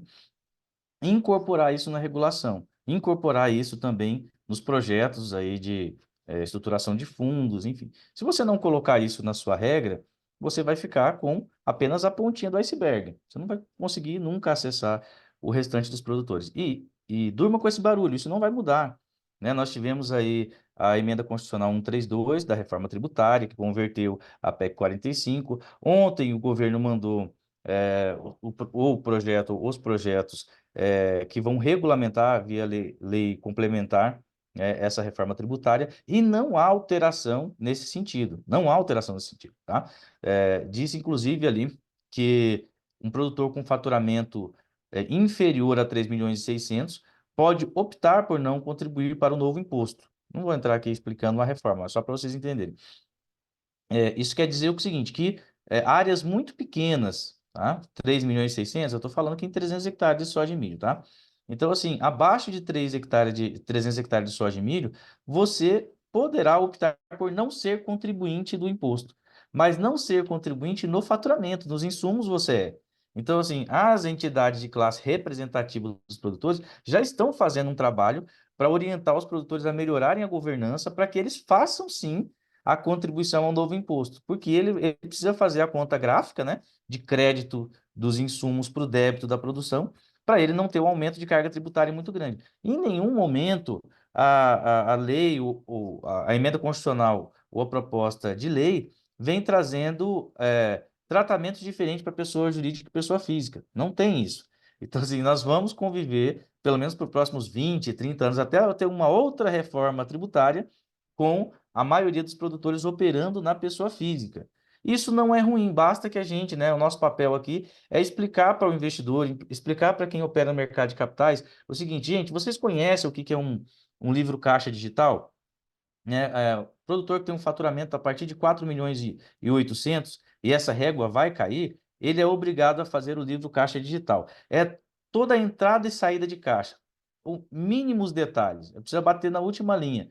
e incorporar isso na regulação, incorporar isso também nos projetos aí de estruturação de fundos, enfim. Se você não colocar isso na sua regra, você vai ficar com apenas a pontinha do iceberg. Você não vai conseguir nunca acessar o restante dos produtores. E durma com esse barulho, isso não vai mudar, né? Nós tivemos aí a emenda constitucional 132 da reforma tributária, que converteu a PEC 45. Ontem o governo mandou os projetos que vão regulamentar via lei complementar essa reforma tributária, e não há alteração nesse sentido. Não há alteração nesse sentido, tá? Diz, inclusive, ali que um produtor com faturamento inferior a 3.600.000 pode optar por não contribuir para o novo imposto. Não vou entrar aqui explicando a reforma, só para vocês entenderem. Isso quer dizer o seguinte, que áreas muito pequenas, tá? 3.600.000, eu estou falando que em 300 hectares de soja e milho, tá? Então, assim, abaixo de 300 hectares de soja e milho, você poderá optar por não ser contribuinte do imposto, mas não ser contribuinte no faturamento, nos insumos você é. Então, assim, as entidades de classe representativa dos produtores já estão fazendo um trabalho para orientar os produtores a melhorarem a governança para que eles façam, sim, a contribuição ao novo imposto, porque ele precisa fazer a conta gráfica, né, de crédito dos insumos para o débito da produção, para ele não ter um aumento de carga tributária muito grande. Em nenhum momento a lei, a emenda constitucional ou a proposta de lei vem trazendo tratamento diferente para pessoa jurídica e pessoa física. Não tem isso. Então, assim, nós vamos conviver, pelo menos por próximos 20, 30 anos, até ter uma outra reforma tributária com a maioria dos produtores operando na pessoa física. Isso não é ruim, basta que a gente, né, o nosso papel aqui é explicar para o investidor, explicar para quem opera no mercado de capitais o seguinte, gente, vocês conhecem o que é um livro caixa digital? O produtor que tem um faturamento a partir de 4.800.000 e essa régua vai cair, ele é obrigado a fazer o livro caixa digital. É toda a entrada e saída de caixa, com mínimos detalhes, precisa bater na última linha.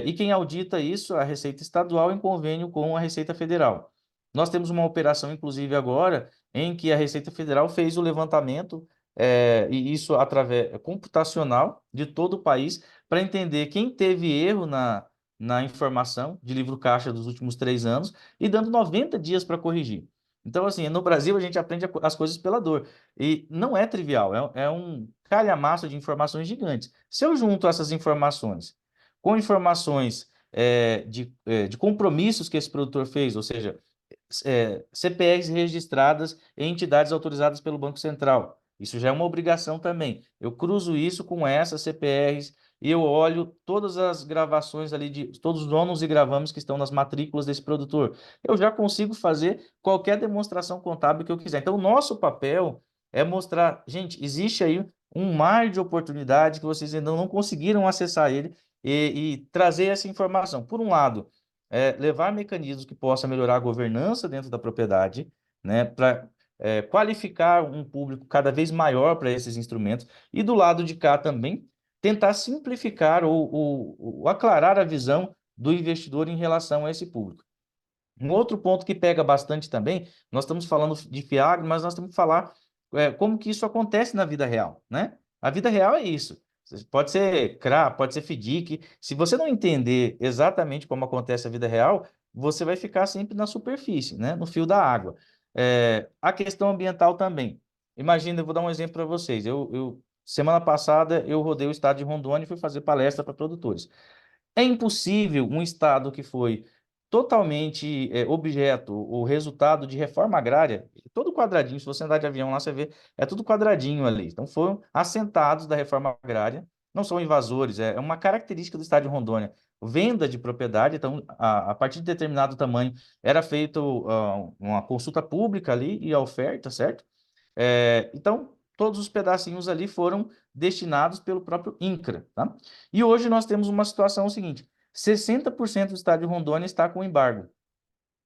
E quem audita isso, a Receita Estadual, em convênio com a Receita Federal. Nós temos uma operação, inclusive agora, em que a Receita Federal fez o levantamento e isso através computacional de todo o país, para entender quem teve erro na informação de livro caixa dos últimos 3 anos e dando 90 dias para corrigir. Então, assim, no Brasil a gente aprende as coisas pela dor. E não é trivial, é um calhamaço de informações gigantes. Se eu junto essas informações com informações de compromissos que esse produtor fez, ou seja, CPRs registradas em entidades autorizadas pelo Banco Central. Isso já é uma obrigação também. Eu cruzo isso com essas CPRs e eu olho todas as gravações ali de todos os ônus e gravames que estão nas matrículas desse produtor. Eu já consigo fazer qualquer demonstração contábil que eu quiser. Então, o nosso papel é mostrar, gente, existe aí um mar de oportunidade que vocês ainda não conseguiram acessar ele e trazer essa informação. Por um lado, levar mecanismos que possam melhorar a governança dentro da propriedade, né, para qualificar um público cada vez maior para esses instrumentos, e do lado de cá também, tentar simplificar ou aclarar a visão do investidor em relação a esse público. Um outro ponto que pega bastante também, nós estamos falando de FIAGRO, mas nós temos que falar como que isso acontece na vida real, né? A vida real é isso. Pode ser CRA, pode ser FDIC. Se você não entender exatamente como acontece a vida real, você vai ficar sempre na superfície, né? No fio da água. A questão ambiental também. Imagina, eu vou dar um exemplo para vocês. Semana passada, eu rodei o estado de Rondônia e fui fazer palestra para produtores. É impossível um estado que foi totalmente objeto, o resultado de reforma agrária, todo quadradinho, se você andar de avião lá, você vê, é tudo quadradinho ali. Então, foram assentados da reforma agrária, não são invasores, é uma característica do estado de Rondônia. Venda de propriedade, então, a partir de determinado tamanho, era feita uma consulta pública ali e a oferta, certo? Então, todos os pedacinhos ali foram destinados pelo próprio INCRA, tá? E hoje nós temos uma situação seguinte: 60% do estado de Rondônia está com embargo,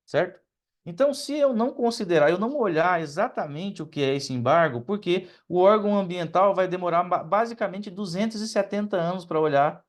certo? Então, se eu não considerar, eu não olhar exatamente o que é esse embargo, porque o órgão ambiental vai demorar basicamente 270 anos para olhar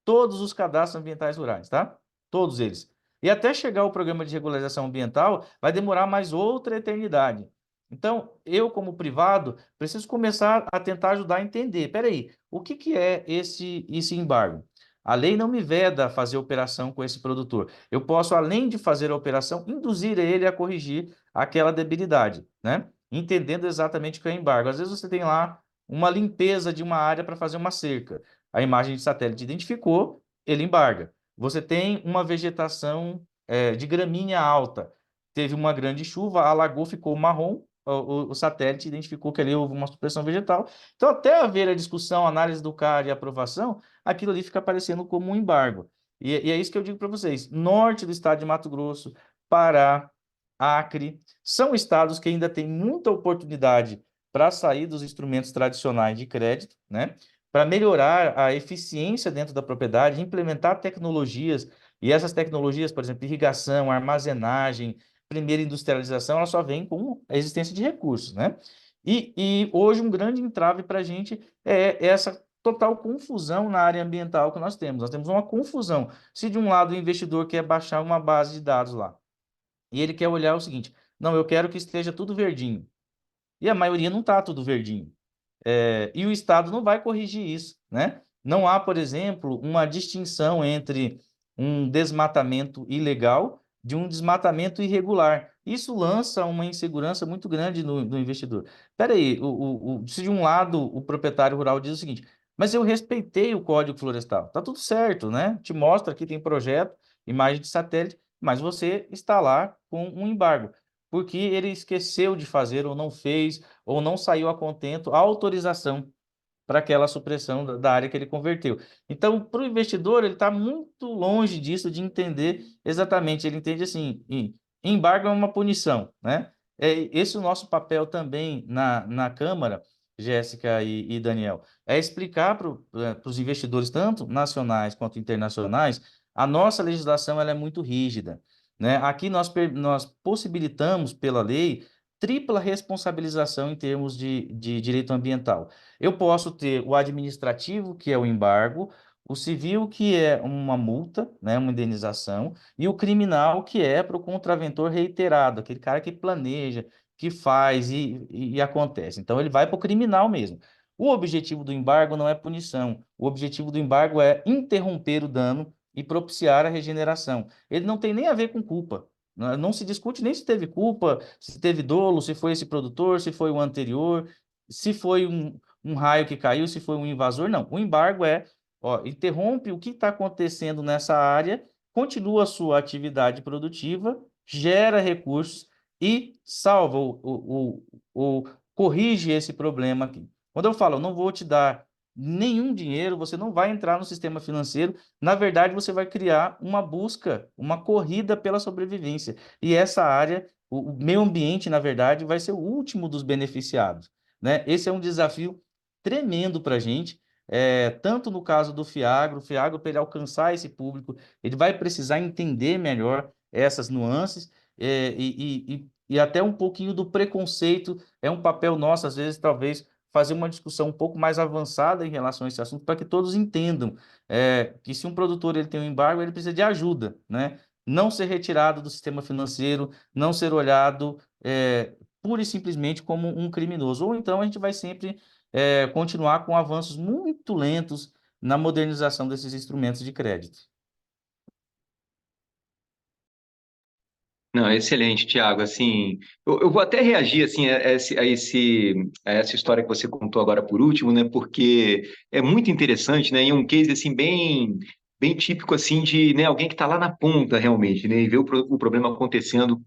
todos os cadastros ambientais rurais, tá? Todos eles. E até chegar o programa de regularização ambiental, vai demorar mais outra eternidade. Então, eu, como privado, preciso começar a tentar ajudar a entender. Peraí, o que é esse embargo? A lei não me veda fazer operação com esse produtor. Eu posso, além de fazer a operação, induzir ele a corrigir aquela debilidade, né? Entendendo exatamente o que é embargo. Às vezes você tem lá uma limpeza de uma área para fazer uma cerca. A imagem de satélite identificou, ele embarga. Você tem uma vegetação de gramínea alta. Teve uma grande chuva, alagou, ficou marrom, o satélite identificou que ali houve uma supressão vegetal. Então, até haver a discussão, análise do CAR e aprovação, aquilo ali fica aparecendo como um embargo. E é isso que eu digo para vocês. Norte do estado de Mato Grosso, Pará, Acre, são estados que ainda têm muita oportunidade para sair dos instrumentos tradicionais de crédito, né? Para melhorar a eficiência dentro da propriedade, implementar tecnologias, e essas tecnologias, por exemplo, irrigação, armazenagem, primeira industrialização, ela só vem com a existência de recursos, né? E hoje um grande entrave para a gente é essa total confusão na área ambiental que nós temos. Nós temos uma confusão. Se de um lado o investidor quer baixar uma base de dados lá, e ele quer olhar o seguinte: não, eu quero que esteja tudo verdinho. E a maioria não está tudo verdinho. E o Estado não vai corrigir isso, né? Não há, por exemplo, uma distinção entre um desmatamento ilegal de um desmatamento irregular. Isso lança uma insegurança muito grande no investidor. Espera aí, se de um lado o proprietário rural diz o seguinte: mas eu respeitei o Código Florestal, tá tudo certo, né? Te mostra aqui, tem projeto, imagem de satélite, mas você está lá com um embargo, porque ele esqueceu de fazer ou não fez, ou não saiu a contento a autorização para aquela supressão da área que ele converteu. Então, para o investidor, ele está muito longe disso, de entender exatamente. Ele entende assim: embargo é uma punição, né? Esse é o nosso papel também na Câmara, Jéssica e Daniel, é explicar para os investidores, tanto nacionais quanto internacionais, a nossa legislação ela é muito rígida, né? Aqui nós possibilitamos, pela lei, tripla responsabilização em termos de direito ambiental. Eu posso ter o administrativo, que é o embargo, o civil, que é uma multa, né, uma indenização, e o criminal, que é para o contraventor reiterado, aquele cara que planeja, que faz e acontece. Então, ele vai para o criminal mesmo. O objetivo do embargo não é punição. O objetivo do embargo é interromper o dano e propiciar a regeneração. Ele não tem nem a ver com culpa. Não se discute nem se teve culpa, se teve dolo, se foi esse produtor, se foi o anterior, se foi um raio que caiu, se foi um invasor. Não. O embargo é, ó, interrompe o que está acontecendo nessa área, continua a sua atividade produtiva, gera recursos e salva ou corrige esse problema aqui. Quando eu falo, eu não vou te dar nenhum dinheiro, você não vai entrar no sistema financeiro, na verdade, você vai criar uma busca, uma corrida pela sobrevivência. E essa área, o meio ambiente, na verdade, vai ser o último dos beneficiados, né? Esse é um desafio tremendo para a gente, tanto no caso do Fiagro, para ele alcançar esse público, ele vai precisar entender melhor essas nuances, e até um pouquinho do preconceito, é um papel nosso, às vezes, talvez, fazer uma discussão um pouco mais avançada em relação a esse assunto, para que todos entendam que se um produtor ele tem um embargo, ele precisa de ajuda, né? Não ser retirado do sistema financeiro, não ser olhado pura e simplesmente como um criminoso. Ou então a gente vai sempre continuar com avanços muito lentos na modernização desses instrumentos de crédito. Não, excelente, Thiago. Assim, eu vou até reagir assim a essa história que você contou agora por último, né? Porque é muito interessante, né? E é um case assim bem típico assim de, né, alguém que está lá na ponta realmente, né? E vê o problema acontecendo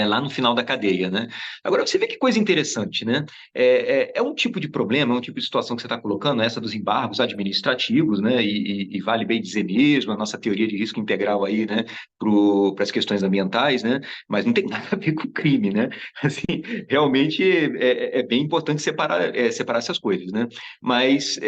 lá no final da cadeia, né? Agora, você vê que coisa interessante, né? É um tipo de problema, é um tipo de situação que você está colocando, essa dos embargos administrativos, né? E vale bem dizer mesmo, a nossa teoria de risco integral aí, né? Para as questões ambientais, né? Mas não tem nada a ver com crime, né? Assim, realmente é bem importante separar essas coisas, né? Mas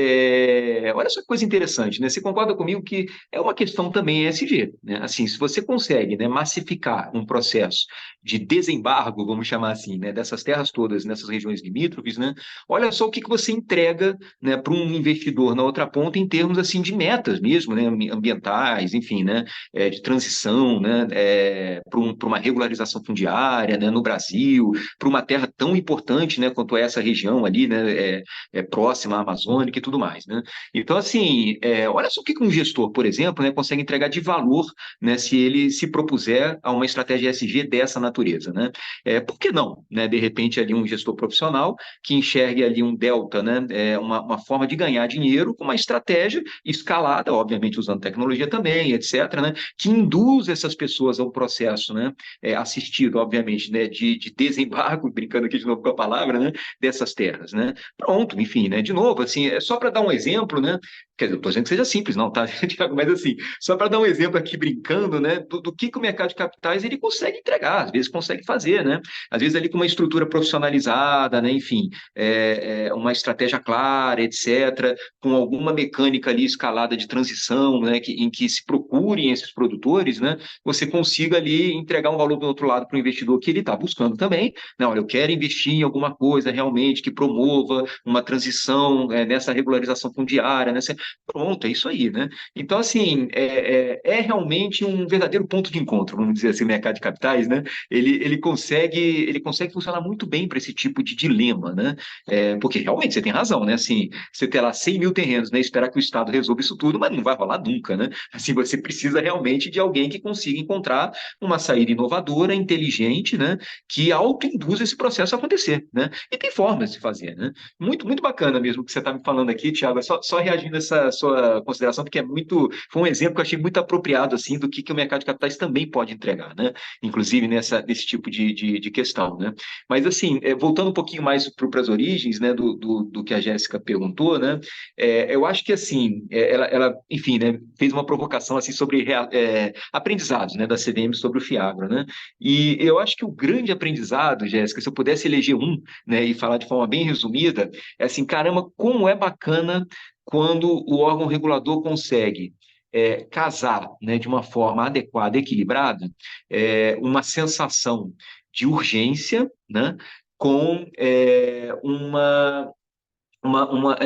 olha só que coisa interessante, né? Você concorda comigo que é uma questão também ESG, né? Assim, se você consegue, né, massificar um processo de desembargo, vamos chamar assim, né, dessas terras todas nessas regiões limítrofes, né, olha só o que você entrega, né, para um investidor na outra ponta em termos assim de metas mesmo, né, ambientais, enfim, né, de transição, né, para uma regularização fundiária, né, no Brasil, para uma terra tão importante, né, quanto essa região ali, né, próxima à Amazônica e tudo mais, né. Então, assim, olha só o que um gestor, por exemplo, né, consegue entregar de valor, né, se ele se propuser a uma estratégia ESG dessa natureza, né? Por que não, né? De repente ali um gestor profissional que enxergue ali um delta, né? Uma forma de ganhar dinheiro com uma estratégia escalada, obviamente usando tecnologia também, etc., né? Que induz essas pessoas ao processo, né? Assistido, obviamente, né? De desembargo, brincando aqui de novo com a palavra, né? Dessas terras, né? Pronto, enfim, né? De novo, assim, só para dar um exemplo, né? Quer dizer, eu estou dizendo que seja simples, não, tá, Thiago? Mas assim, só para dar um exemplo aqui brincando, né? Do que o mercado de capitais ele consegue entregar, às vezes consegue fazer, né? Às vezes ali com uma estrutura profissionalizada, né? Enfim, uma estratégia clara, etc., com alguma mecânica ali escalada de transição, né? Em que se procurem esses produtores, né? Você consiga ali entregar um valor do outro lado para o investidor que ele está buscando também. Não, olha, eu quero investir em alguma coisa realmente que promova uma transição nessa regularização fundiária, nessa... Pronto, é isso aí, né? Então, assim, realmente um verdadeiro ponto de encontro, vamos dizer assim, o mercado de capitais, né? Ele consegue funcionar muito bem para esse tipo de dilema, né? Porque realmente você tem razão, né? Assim, você ter lá 100 mil terrenos, né? Esperar que o Estado resolva isso tudo, mas não vai rolar nunca, né? Assim, você precisa realmente de alguém que consiga encontrar uma saída inovadora, inteligente, né? Que autoinduza esse processo a acontecer, né? E tem formas de fazer, né? Muito, muito bacana mesmo o que você está me falando aqui, Thiago. Só reagindo a essa sua consideração, porque foi um exemplo que eu achei muito apropriado, assim, do que o mercado de capitais também pode entregar, né? Inclusive nesse tipo de questão, né? Mas, assim, voltando um pouquinho mais para as origens, né, do que a Jéssica perguntou, né? Eu acho que, assim, ela, enfim, né, fez uma provocação, assim, sobre aprendizados, né, da CVM sobre o Fiagro, né? E eu acho que o grande aprendizado, Jéssica, se eu pudesse eleger um, né, e falar de forma bem resumida, é assim, caramba, como é bacana quando o órgão regulador consegue casar, né, de uma forma adequada, equilibrada, uma sensação de urgência, né, com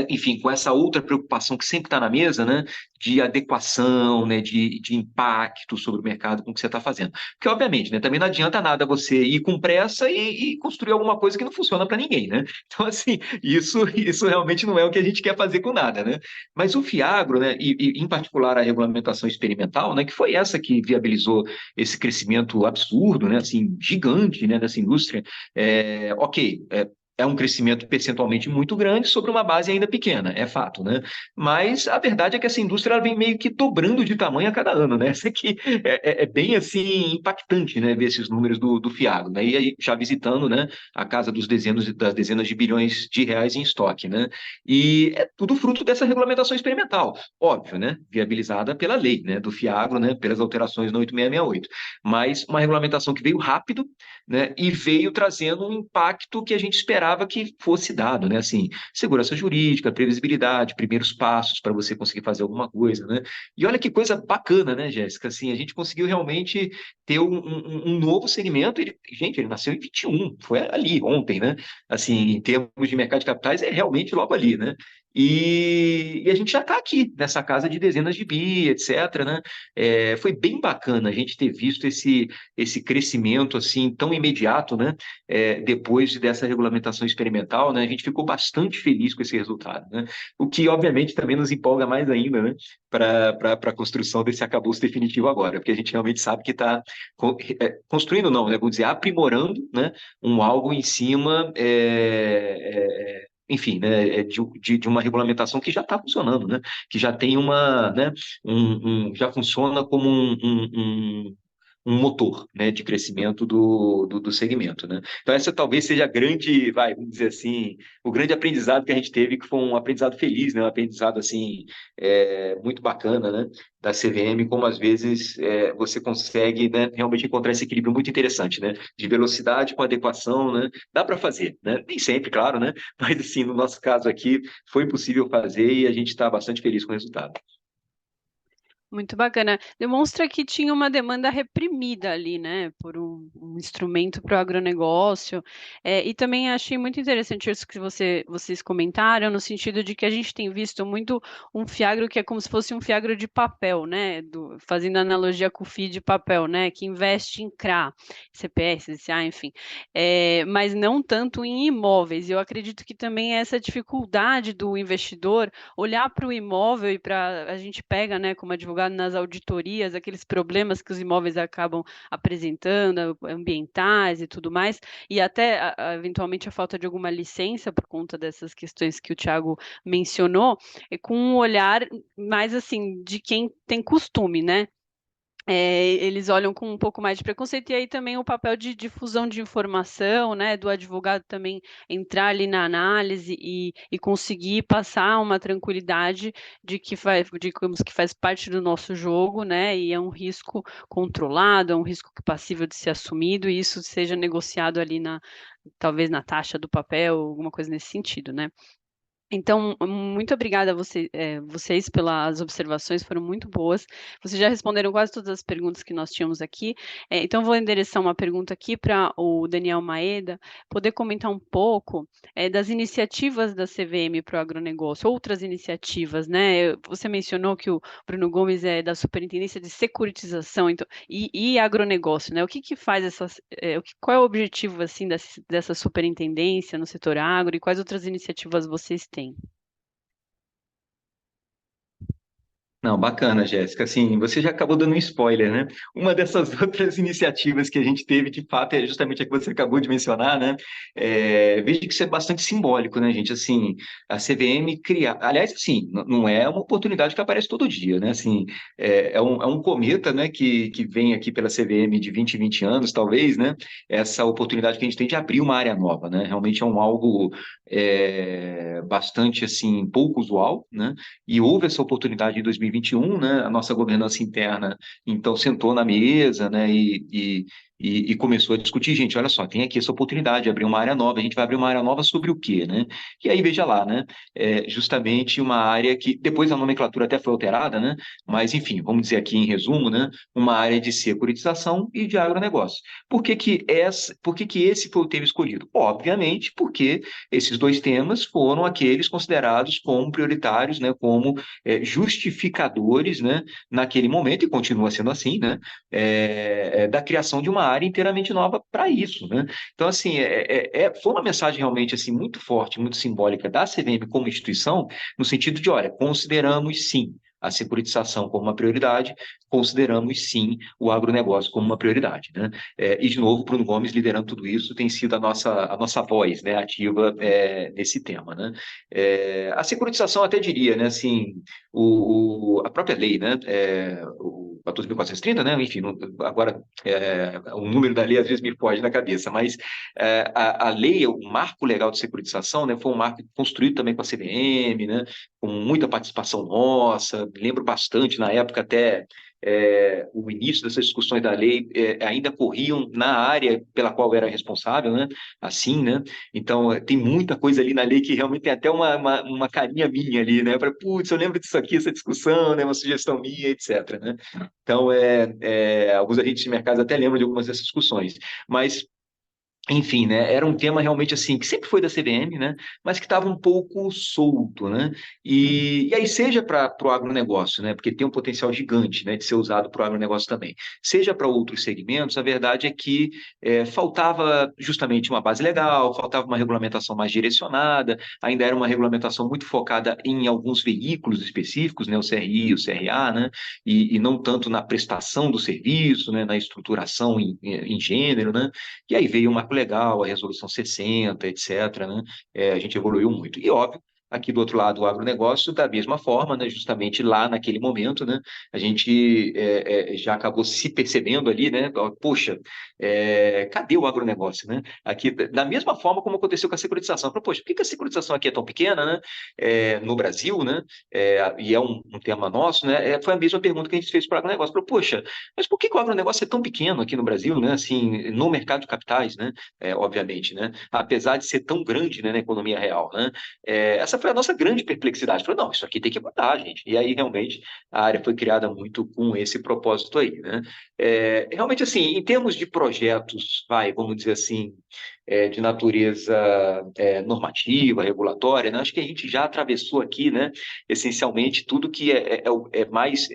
enfim, com essa outra preocupação que sempre está na mesa, né, de adequação, né, de impacto sobre o mercado com o que você está fazendo. Porque, obviamente, né, também não adianta nada você ir com pressa e construir alguma coisa que não funciona para ninguém, né? Então, assim, isso realmente não é o que a gente quer fazer com nada, né? Mas o FIAGRO, né, em particular a regulamentação experimental, né, que foi essa que viabilizou esse crescimento absurdo, né, assim, gigante, né, dessa indústria, é um crescimento percentualmente muito grande sobre uma base ainda pequena, é fato, né? Mas a verdade é que essa indústria ela vem meio que dobrando de tamanho a cada ano, né? Isso aqui é bem assim impactante, né? Ver esses números do Fiagro, né? E aí já visitando, né? A casa das dezenas de bilhões de reais em estoque, né? E é tudo fruto dessa regulamentação experimental, óbvio, né? Viabilizada pela lei, né? Do Fiagro, né? Pelas alterações no 8668, mas uma regulamentação que veio rápido, né, e veio trazendo um impacto que a gente esperava que fosse dado, né? Assim, segurança jurídica, previsibilidade, primeiros passos para você conseguir fazer alguma coisa, né? E olha que coisa bacana, né, Jéssica? Assim, a gente conseguiu realmente ter um novo segmento. Gente, ele nasceu em 21, foi ali, ontem, né? Assim, em termos de mercado de capitais, é realmente logo ali, né? E a gente já está aqui, nessa casa de dezenas de bi, etc., né? Foi bem bacana a gente ter visto esse crescimento assim tão imediato, né? Depois dessa regulamentação experimental, né? A gente ficou bastante feliz com esse resultado, né? O que obviamente também nos empolga mais ainda, né? Para a construção desse arcabouço definitivo agora, porque a gente realmente sabe que está construindo, não, né? Vamos dizer, aprimorando, né? Um algo em cima enfim, né, de uma regulamentação que já está funcionando, né, que já tem né, já funciona como um motor, né, de crescimento do segmento, né? Então essa talvez seja a grande, vamos dizer assim, o grande aprendizado que a gente teve, que foi um aprendizado feliz, né, um aprendizado assim muito bacana, né, da CVM, como às vezes você consegue, né, realmente encontrar esse equilíbrio muito interessante, né, de velocidade com adequação, né? Dá para fazer, né? Nem sempre, claro, né? Mas assim, no nosso caso aqui, foi possível fazer e a gente está bastante feliz com o resultado. Muito bacana. Demonstra que tinha uma demanda reprimida ali, né, por um instrumento para o agronegócio. E também achei muito interessante isso que vocês comentaram, no sentido de que a gente tem visto muito um fiagro que é como se fosse um fiagro de papel, né, fazendo analogia com o FII de papel, né, que investe em CRA, CPS, CA, enfim, mas não tanto em imóveis. Eu acredito que também essa dificuldade do investidor olhar para o imóvel e a gente pega, né, como advogado nas auditorias, aqueles problemas que os imóveis acabam apresentando, ambientais e tudo mais, e até eventualmente a falta de alguma licença por conta dessas questões que o Thiago mencionou, com um olhar mais assim de quem tem costume, né? Eles olham com um pouco mais de preconceito, e aí também o papel de difusão de informação, né, do advogado também entrar ali na análise e conseguir passar uma tranquilidade digamos que faz parte do nosso jogo, né, e é um risco controlado, é um risco passível de ser assumido, e isso seja negociado ali talvez na taxa do papel, alguma coisa nesse sentido, né? Então, muito obrigada a vocês pelas observações, foram muito boas. Vocês já responderam quase todas as perguntas que nós tínhamos aqui. Então, vou endereçar uma pergunta aqui para o Daniel Maeda, poder comentar um pouco das iniciativas da CVM para o agronegócio, outras iniciativas, né? Você mencionou que o Bruno Gomes é da Superintendência de Securitização e agronegócio, né? O que faz qual é o objetivo assim dessa superintendência no setor agro e quais outras iniciativas vocês têm? Não, bacana, Jéssica. Assim, você já acabou dando um spoiler, né? Uma dessas outras iniciativas que a gente teve, de fato, é justamente a que você acabou de mencionar, né? Vejo que isso é bastante simbólico, né, gente? Assim, a CVM criar... Aliás, assim, não é uma oportunidade que aparece todo dia, né? Assim, é um cometa, né, que vem aqui pela CVM de 20 em 20 anos, talvez, né? Essa oportunidade que a gente tem de abrir uma área nova, né? Realmente é algo bastante, assim, pouco usual, né? E houve essa oportunidade em 2021, né? A nossa governança interna, então, sentou na mesa, né? E e começou a discutir, gente, olha só, tem aqui essa oportunidade de abrir uma área nova, a gente vai abrir uma área nova sobre o quê, né? E aí, veja lá, né? Justamente uma área que, depois a nomenclatura até foi alterada, né? Mas, enfim, vamos dizer aqui em resumo, né? Uma área de securitização e de agronegócio. Por que que esse foi o tema escolhido? Obviamente, porque esses dois temas foram aqueles considerados como prioritários, né? Como justificadores, né? Naquele momento, e continua sendo assim, né? Da criação de uma área inteiramente nova para isso, né? Então, assim, foi uma mensagem realmente assim, muito forte, muito simbólica da CVM como instituição, no sentido de, olha, consideramos sim a securitização como uma prioridade, consideramos sim o agronegócio como uma prioridade, né? E, de novo, Bruno Gomes liderando tudo isso tem sido a nossa voz, né, ativa nesse tema, né? A securitização, até diria, né, assim, a própria lei, né, o 14.430, né, enfim, agora o número da lei às vezes me foge da cabeça, mas a lei, o marco legal de securitização, né, foi um marco construído também com a CVM, né, com muita participação nossa, lembro bastante, na época até o início dessas discussões da lei ainda corriam na área pela qual era responsável, né, assim, né, então tem muita coisa ali na lei que realmente tem até uma carinha minha ali, né, para, putz, eu lembro disso aqui, essa discussão, né, uma sugestão minha, etc, né, então alguns agentes de mercado até lembram de algumas dessas discussões, mas enfim, né, era um tema realmente assim, que sempre foi da CVM, né, mas que estava um pouco solto, né, e aí seja para o agronegócio, né, porque tem um potencial gigante, né, de ser usado para o agronegócio também, seja para outros segmentos, a verdade é que faltava justamente uma base legal, faltava uma regulamentação mais direcionada, ainda era uma regulamentação muito focada em alguns veículos específicos, né, o CRI, o CRA, né, e não tanto na prestação do serviço, né, na estruturação em gênero, né, e aí veio o marco legal, a resolução 60, etc., né? A gente evoluiu muito. E, óbvio, aqui do outro lado, o agronegócio, da mesma forma, né? Justamente lá naquele momento, né? A gente já acabou se percebendo ali, né? Poxa, cadê o agronegócio, né? Aqui, da mesma forma como aconteceu com a securitização. Poxa, por que a securitização aqui é tão pequena, né? No Brasil, né? E é um tema nosso, né? Foi a mesma pergunta que a gente fez para o agronegócio. Poxa, mas por que o agronegócio é tão pequeno aqui no Brasil, né? Assim, no mercado de capitais, né? Obviamente, né? Apesar de ser tão grande, né, na economia real, né? Essa foi a nossa grande perplexidade. Falei, não, isso aqui tem que mudar, gente. E aí, realmente, a área foi criada muito com esse propósito aí, né? Realmente, assim, em termos de projetos, vamos dizer assim, de natureza normativa, regulatória, né? Acho que a gente já atravessou aqui, né, essencialmente, tudo que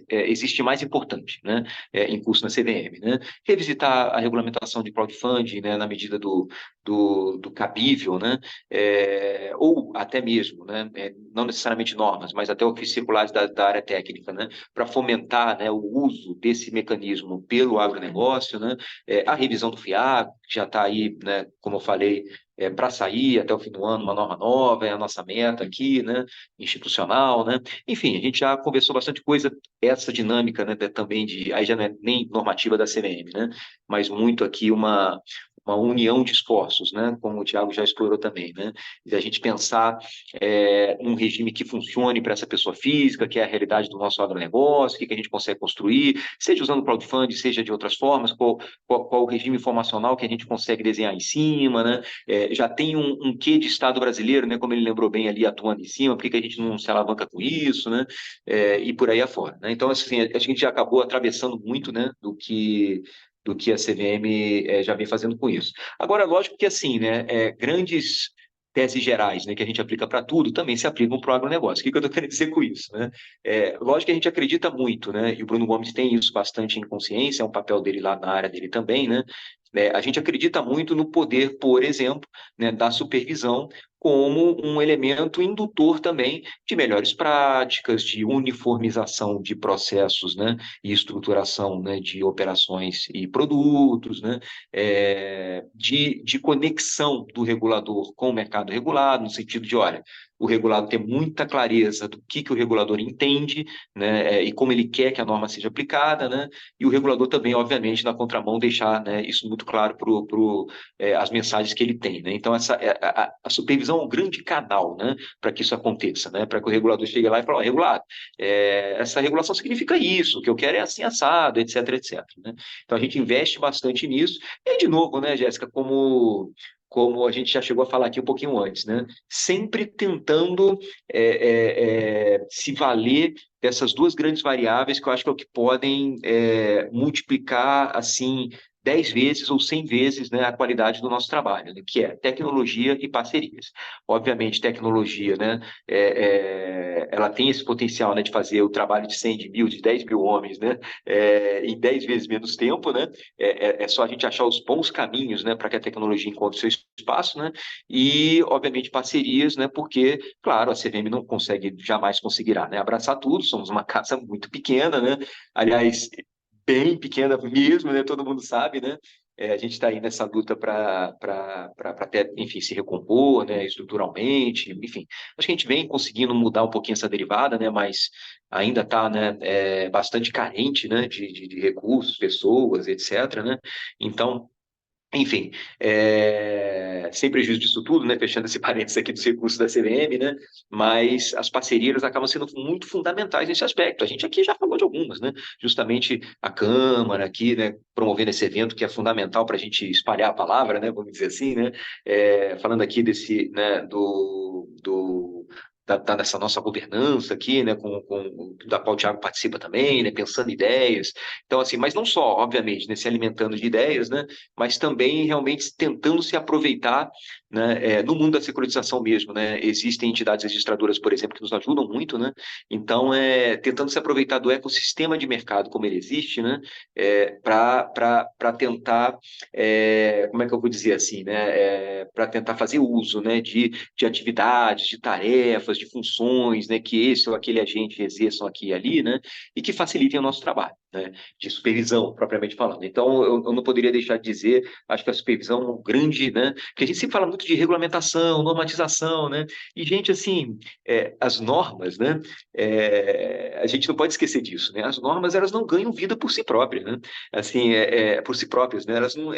existe mais importante, né, em curso na CVM, né? Revisitar a regulamentação de crowdfunding, né, na medida do cabível, né? Ou até mesmo, né, não necessariamente normas, mas até ofícios circulares da área técnica, né, para fomentar, né, o uso desse mecanismo pelo agronegócio, né? A revisão do FIAC, que já está aí, né, como eu falei, para sair até o fim do ano uma norma nova, é a nossa meta aqui, né, institucional, né? Enfim, a gente já conversou bastante coisa, essa dinâmica, né, também aí já não é nem normativa da CVM, né, mas muito aqui uma união de esforços, né, como o Thiago já explorou também, né, de a gente pensar um regime que funcione para essa pessoa física, que é a realidade do nosso agronegócio, o que a gente consegue construir, seja usando crowdfunding, seja de outras formas, qual o regime informacional que a gente consegue desenhar em cima, né? Já tem um quê de Estado brasileiro, né? Como ele lembrou bem ali, atuando em cima, por que a gente não se alavanca com isso, né? E por aí afora, né? Então, assim, a gente já acabou atravessando muito, né, do que a CVM já vem fazendo com isso. Agora, lógico que, assim, né, grandes teses gerais, né, que a gente aplica para tudo, também se aplicam para o agronegócio. O que eu estou querendo dizer com isso, né? Lógico que a gente acredita muito, né, e o Bruno Gomes tem isso bastante em consciência, é um papel dele lá na área dele também, né? A gente acredita muito no poder, por exemplo, né, da supervisão como um elemento indutor também de melhores práticas, de uniformização de processos, né, e estruturação, né, de operações e produtos, né, de conexão do regulador com o mercado regulado, no sentido de, olha, o regulado ter muita clareza do que o regulador entende, né, e como ele quer que a norma seja aplicada, né, e o regulador também, obviamente, na contramão, deixar, né, isso muito claro para as mensagens que ele tem, né. Então, a supervisão supervisão é um grande canal, né, para que isso aconteça, né, para que o regulador chegue lá e fale, regulado, essa regulação significa isso, o que eu quero é assim assado, etc, etc, né? Então a gente investe bastante nisso, e de novo, né, Jéssica, como a gente já chegou a falar aqui um pouquinho antes, né? Sempre tentando se valer dessas duas grandes variáveis que eu acho que é o que podem multiplicar, assim, 10 vezes ou 100 vezes, né, a qualidade do nosso trabalho, né, que é tecnologia e parcerias. Obviamente, tecnologia, né, ela tem esse potencial, né, de fazer o trabalho de 100, de 1.000, de 10 mil homens, né, em 10 vezes menos tempo, né, é só a gente achar os bons caminhos, né, para que a tecnologia encontre seu espaço, né, e, obviamente, parcerias, né, porque, claro, a CVM não consegue, jamais conseguirá, né, abraçar tudo, somos uma casa muito pequena, né, aliás, bem pequena mesmo, né, todo mundo sabe, né, a gente está aí nessa luta para até, enfim, se recompor, né, estruturalmente, enfim, acho que a gente vem conseguindo mudar um pouquinho essa derivada, né, mas ainda está, né, bastante carente, né, de recursos, pessoas, etc, né, então, enfim, sem prejuízo disso tudo, né, fechando esse parênteses aqui dos recursos da CVM, né, mas as parcerias acabam sendo muito fundamentais nesse aspecto. A gente aqui já falou de algumas, né, justamente a Câmara aqui, né, promovendo esse evento que é fundamental para a gente espalhar a palavra, né, vamos dizer assim, né, falando aqui desse, né, dessa nossa governança aqui, né, da qual o Thiago participa também, né, pensando ideias. Então, assim, mas não só, obviamente, né, se alimentando de ideias, né, mas também realmente tentando se aproveitar, né, no mundo da securitização mesmo, né, existem entidades registradoras, por exemplo, que nos ajudam muito, né, então, tentando se aproveitar do ecossistema de mercado como ele existe, né, para tentar, como é que eu vou dizer assim, né, para tentar fazer uso, né, de atividades, de tarefas, de funções, né, que esse ou aquele agente exerçam aqui e ali, né, e que facilitem o nosso trabalho, né, de supervisão, propriamente falando. Então, eu não poderia deixar de dizer, acho que a supervisão é um grande, né, porque a gente sempre fala muito de regulamentação, normatização, né, e, gente, assim, as normas, né, a gente não pode esquecer disso, né, as normas, elas não ganham vida por si próprias, né, assim, por si próprias, né, elas não...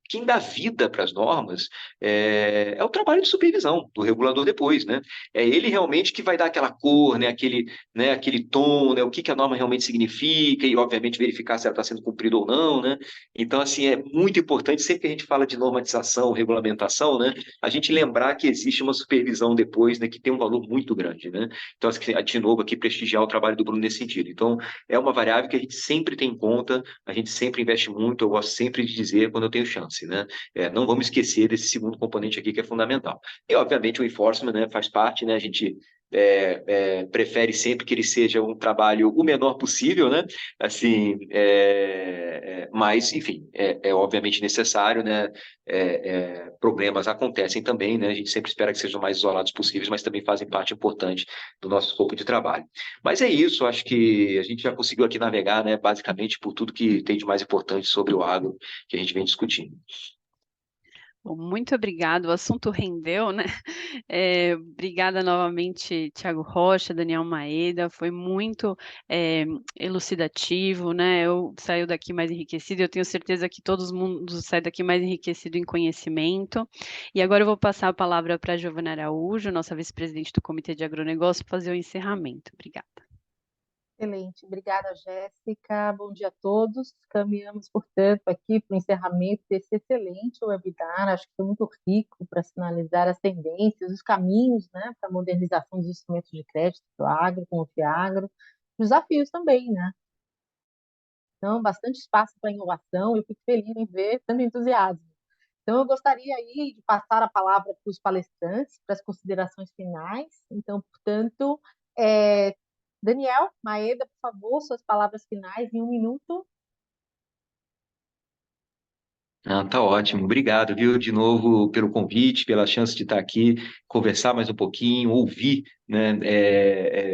quem dá vida para as normas é o trabalho de supervisão do regulador depois, né? É ele realmente que vai dar aquela cor, né? Aquele tom, né? O que a norma realmente significa e, obviamente, verificar se ela está sendo cumprida ou não, né? Então, assim, é muito importante, sempre que a gente fala de normatização, regulamentação, né? A gente lembrar que existe uma supervisão depois, né? Que tem um valor muito grande, né? Então, assim, de novo, aqui prestigiar o trabalho do Bruno nesse sentido. Então, é uma variável que a gente sempre tem em conta, a gente sempre investe muito, eu gosto sempre de dizer quando eu tenho chance, né? Não vamos esquecer desse segundo componente aqui que é fundamental. E, obviamente, o enforcement, né, faz parte, né? A gente prefere sempre que ele seja um trabalho o menor possível, né? Assim, mas, enfim, é obviamente necessário, né? Problemas acontecem também, né? A gente sempre espera que sejam mais isolados possíveis, mas também fazem parte importante do nosso escopo de trabalho. Mas é isso, acho que a gente já conseguiu aqui navegar, né? Basicamente por tudo que tem de mais importante sobre o agro que a gente vem discutindo. Bom, muito obrigado. O assunto rendeu, né? Obrigada novamente, Thiago Rocha, Daniel Maeda. Foi muito elucidativo, né? Eu saio daqui mais enriquecido. Eu tenho certeza que todo mundo sai daqui mais enriquecido em conhecimento. E agora eu vou passar a palavra para a Giovana Araújo, nossa vice-presidente do Comitê de Agronegócio, para fazer o encerramento. Obrigada. Excelente, obrigada, Jéssica. Bom dia a todos. Caminhamos, portanto, aqui para o encerramento desse excelente webinar. Acho que foi muito rico para sinalizar as tendências, os caminhos, né, para a modernização dos instrumentos de crédito do agro, com o Fiagro, os desafios também, né? Então, bastante espaço para inovação. Eu fico feliz em ver tanto entusiasmo. Então, eu gostaria aí de passar a palavra para os palestrantes, para as considerações finais. Então, portanto, Daniel Maeda, por favor, suas palavras finais em 1 minuto. Tá ótimo, obrigado, viu, de novo pelo convite, pela chance de estar aqui, conversar mais um pouquinho, ouvir, né,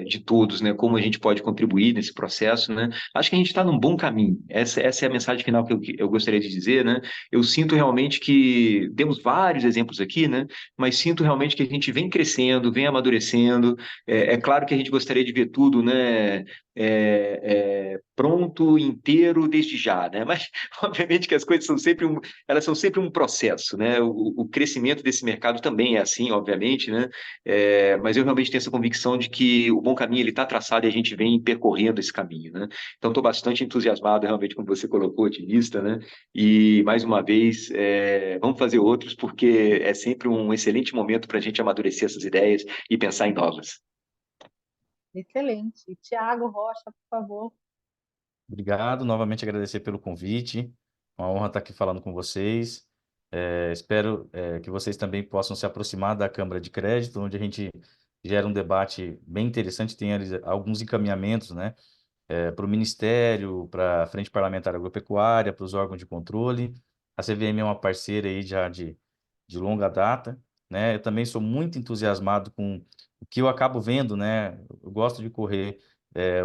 de todos, né, como a gente pode contribuir nesse processo, né, acho que a gente está num bom caminho, essa é a mensagem final que eu gostaria de dizer, né, eu sinto realmente que temos vários exemplos aqui, né, mas sinto realmente que a gente vem crescendo, vem amadurecendo, é claro que a gente gostaria de ver tudo, né, pronto, inteiro, desde já, né, mas obviamente que as coisas são sempre elas são sempre um processo, né? O crescimento desse mercado também é assim, obviamente. diferente, né? Mas eu realmente tenho essa convicção de que o bom caminho ele está traçado e a gente vem percorrendo esse caminho, né? Então, estou bastante entusiasmado, realmente, como você colocou, otimista, né? E, mais uma vez, vamos fazer outros, porque é sempre um excelente momento para a gente amadurecer essas ideias e pensar em novas. Excelente. Tiago Rocha, por favor. Obrigado, novamente agradecer pelo convite. Uma honra estar aqui falando com vocês. Espero que vocês também possam se aproximar da Câmara de Crédito, onde a gente gera um debate bem interessante, tem ali alguns encaminhamentos, né, para o Ministério, para a Frente Parlamentar Agropecuária, para os órgãos de controle. A CVM é uma parceira aí já de longa data, né? Eu também sou muito entusiasmado com o que eu acabo vendo, né? Eu gosto de correr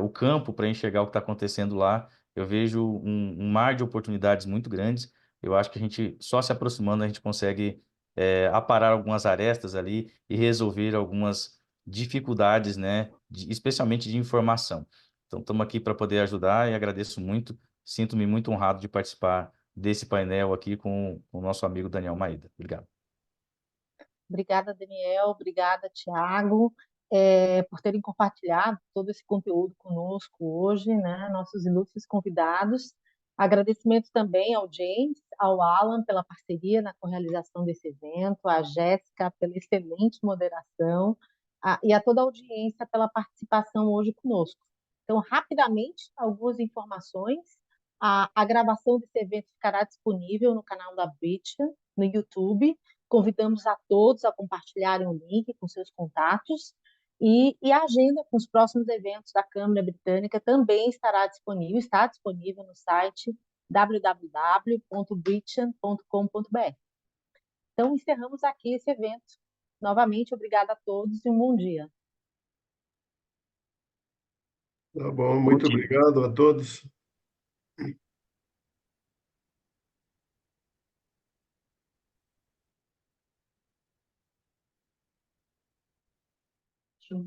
o campo para enxergar o que está acontecendo lá. Eu vejo um mar de oportunidades muito grandes. Eu acho que a gente, só se aproximando, a gente consegue aparar algumas arestas ali e resolver algumas dificuldades, né? Especialmente de informação. Então, estamos aqui para poder ajudar e agradeço muito. Sinto-me muito honrado de participar desse painel aqui com o nosso amigo Daniel Maeda. Obrigado. Obrigada, Daniel. Obrigada, Tiago, por terem compartilhado todo esse conteúdo conosco hoje, né? Nossos ilustres convidados. Agradecimento também ao James, ao Alan pela parceria na correalização desse evento, à Jéssica pela excelente moderação, e a toda a audiência pela participação hoje conosco. Então, rapidamente, algumas informações. A gravação desse evento ficará disponível no canal da Brit, no YouTube. Convidamos a todos a compartilharem o link com seus contatos e a agenda com os próximos eventos da Câmara Britânica também está disponível no site www.britian.com.br. Então, encerramos aqui esse evento. Novamente, obrigada a todos e um bom dia. Tá bom, muito obrigado a todos. Show.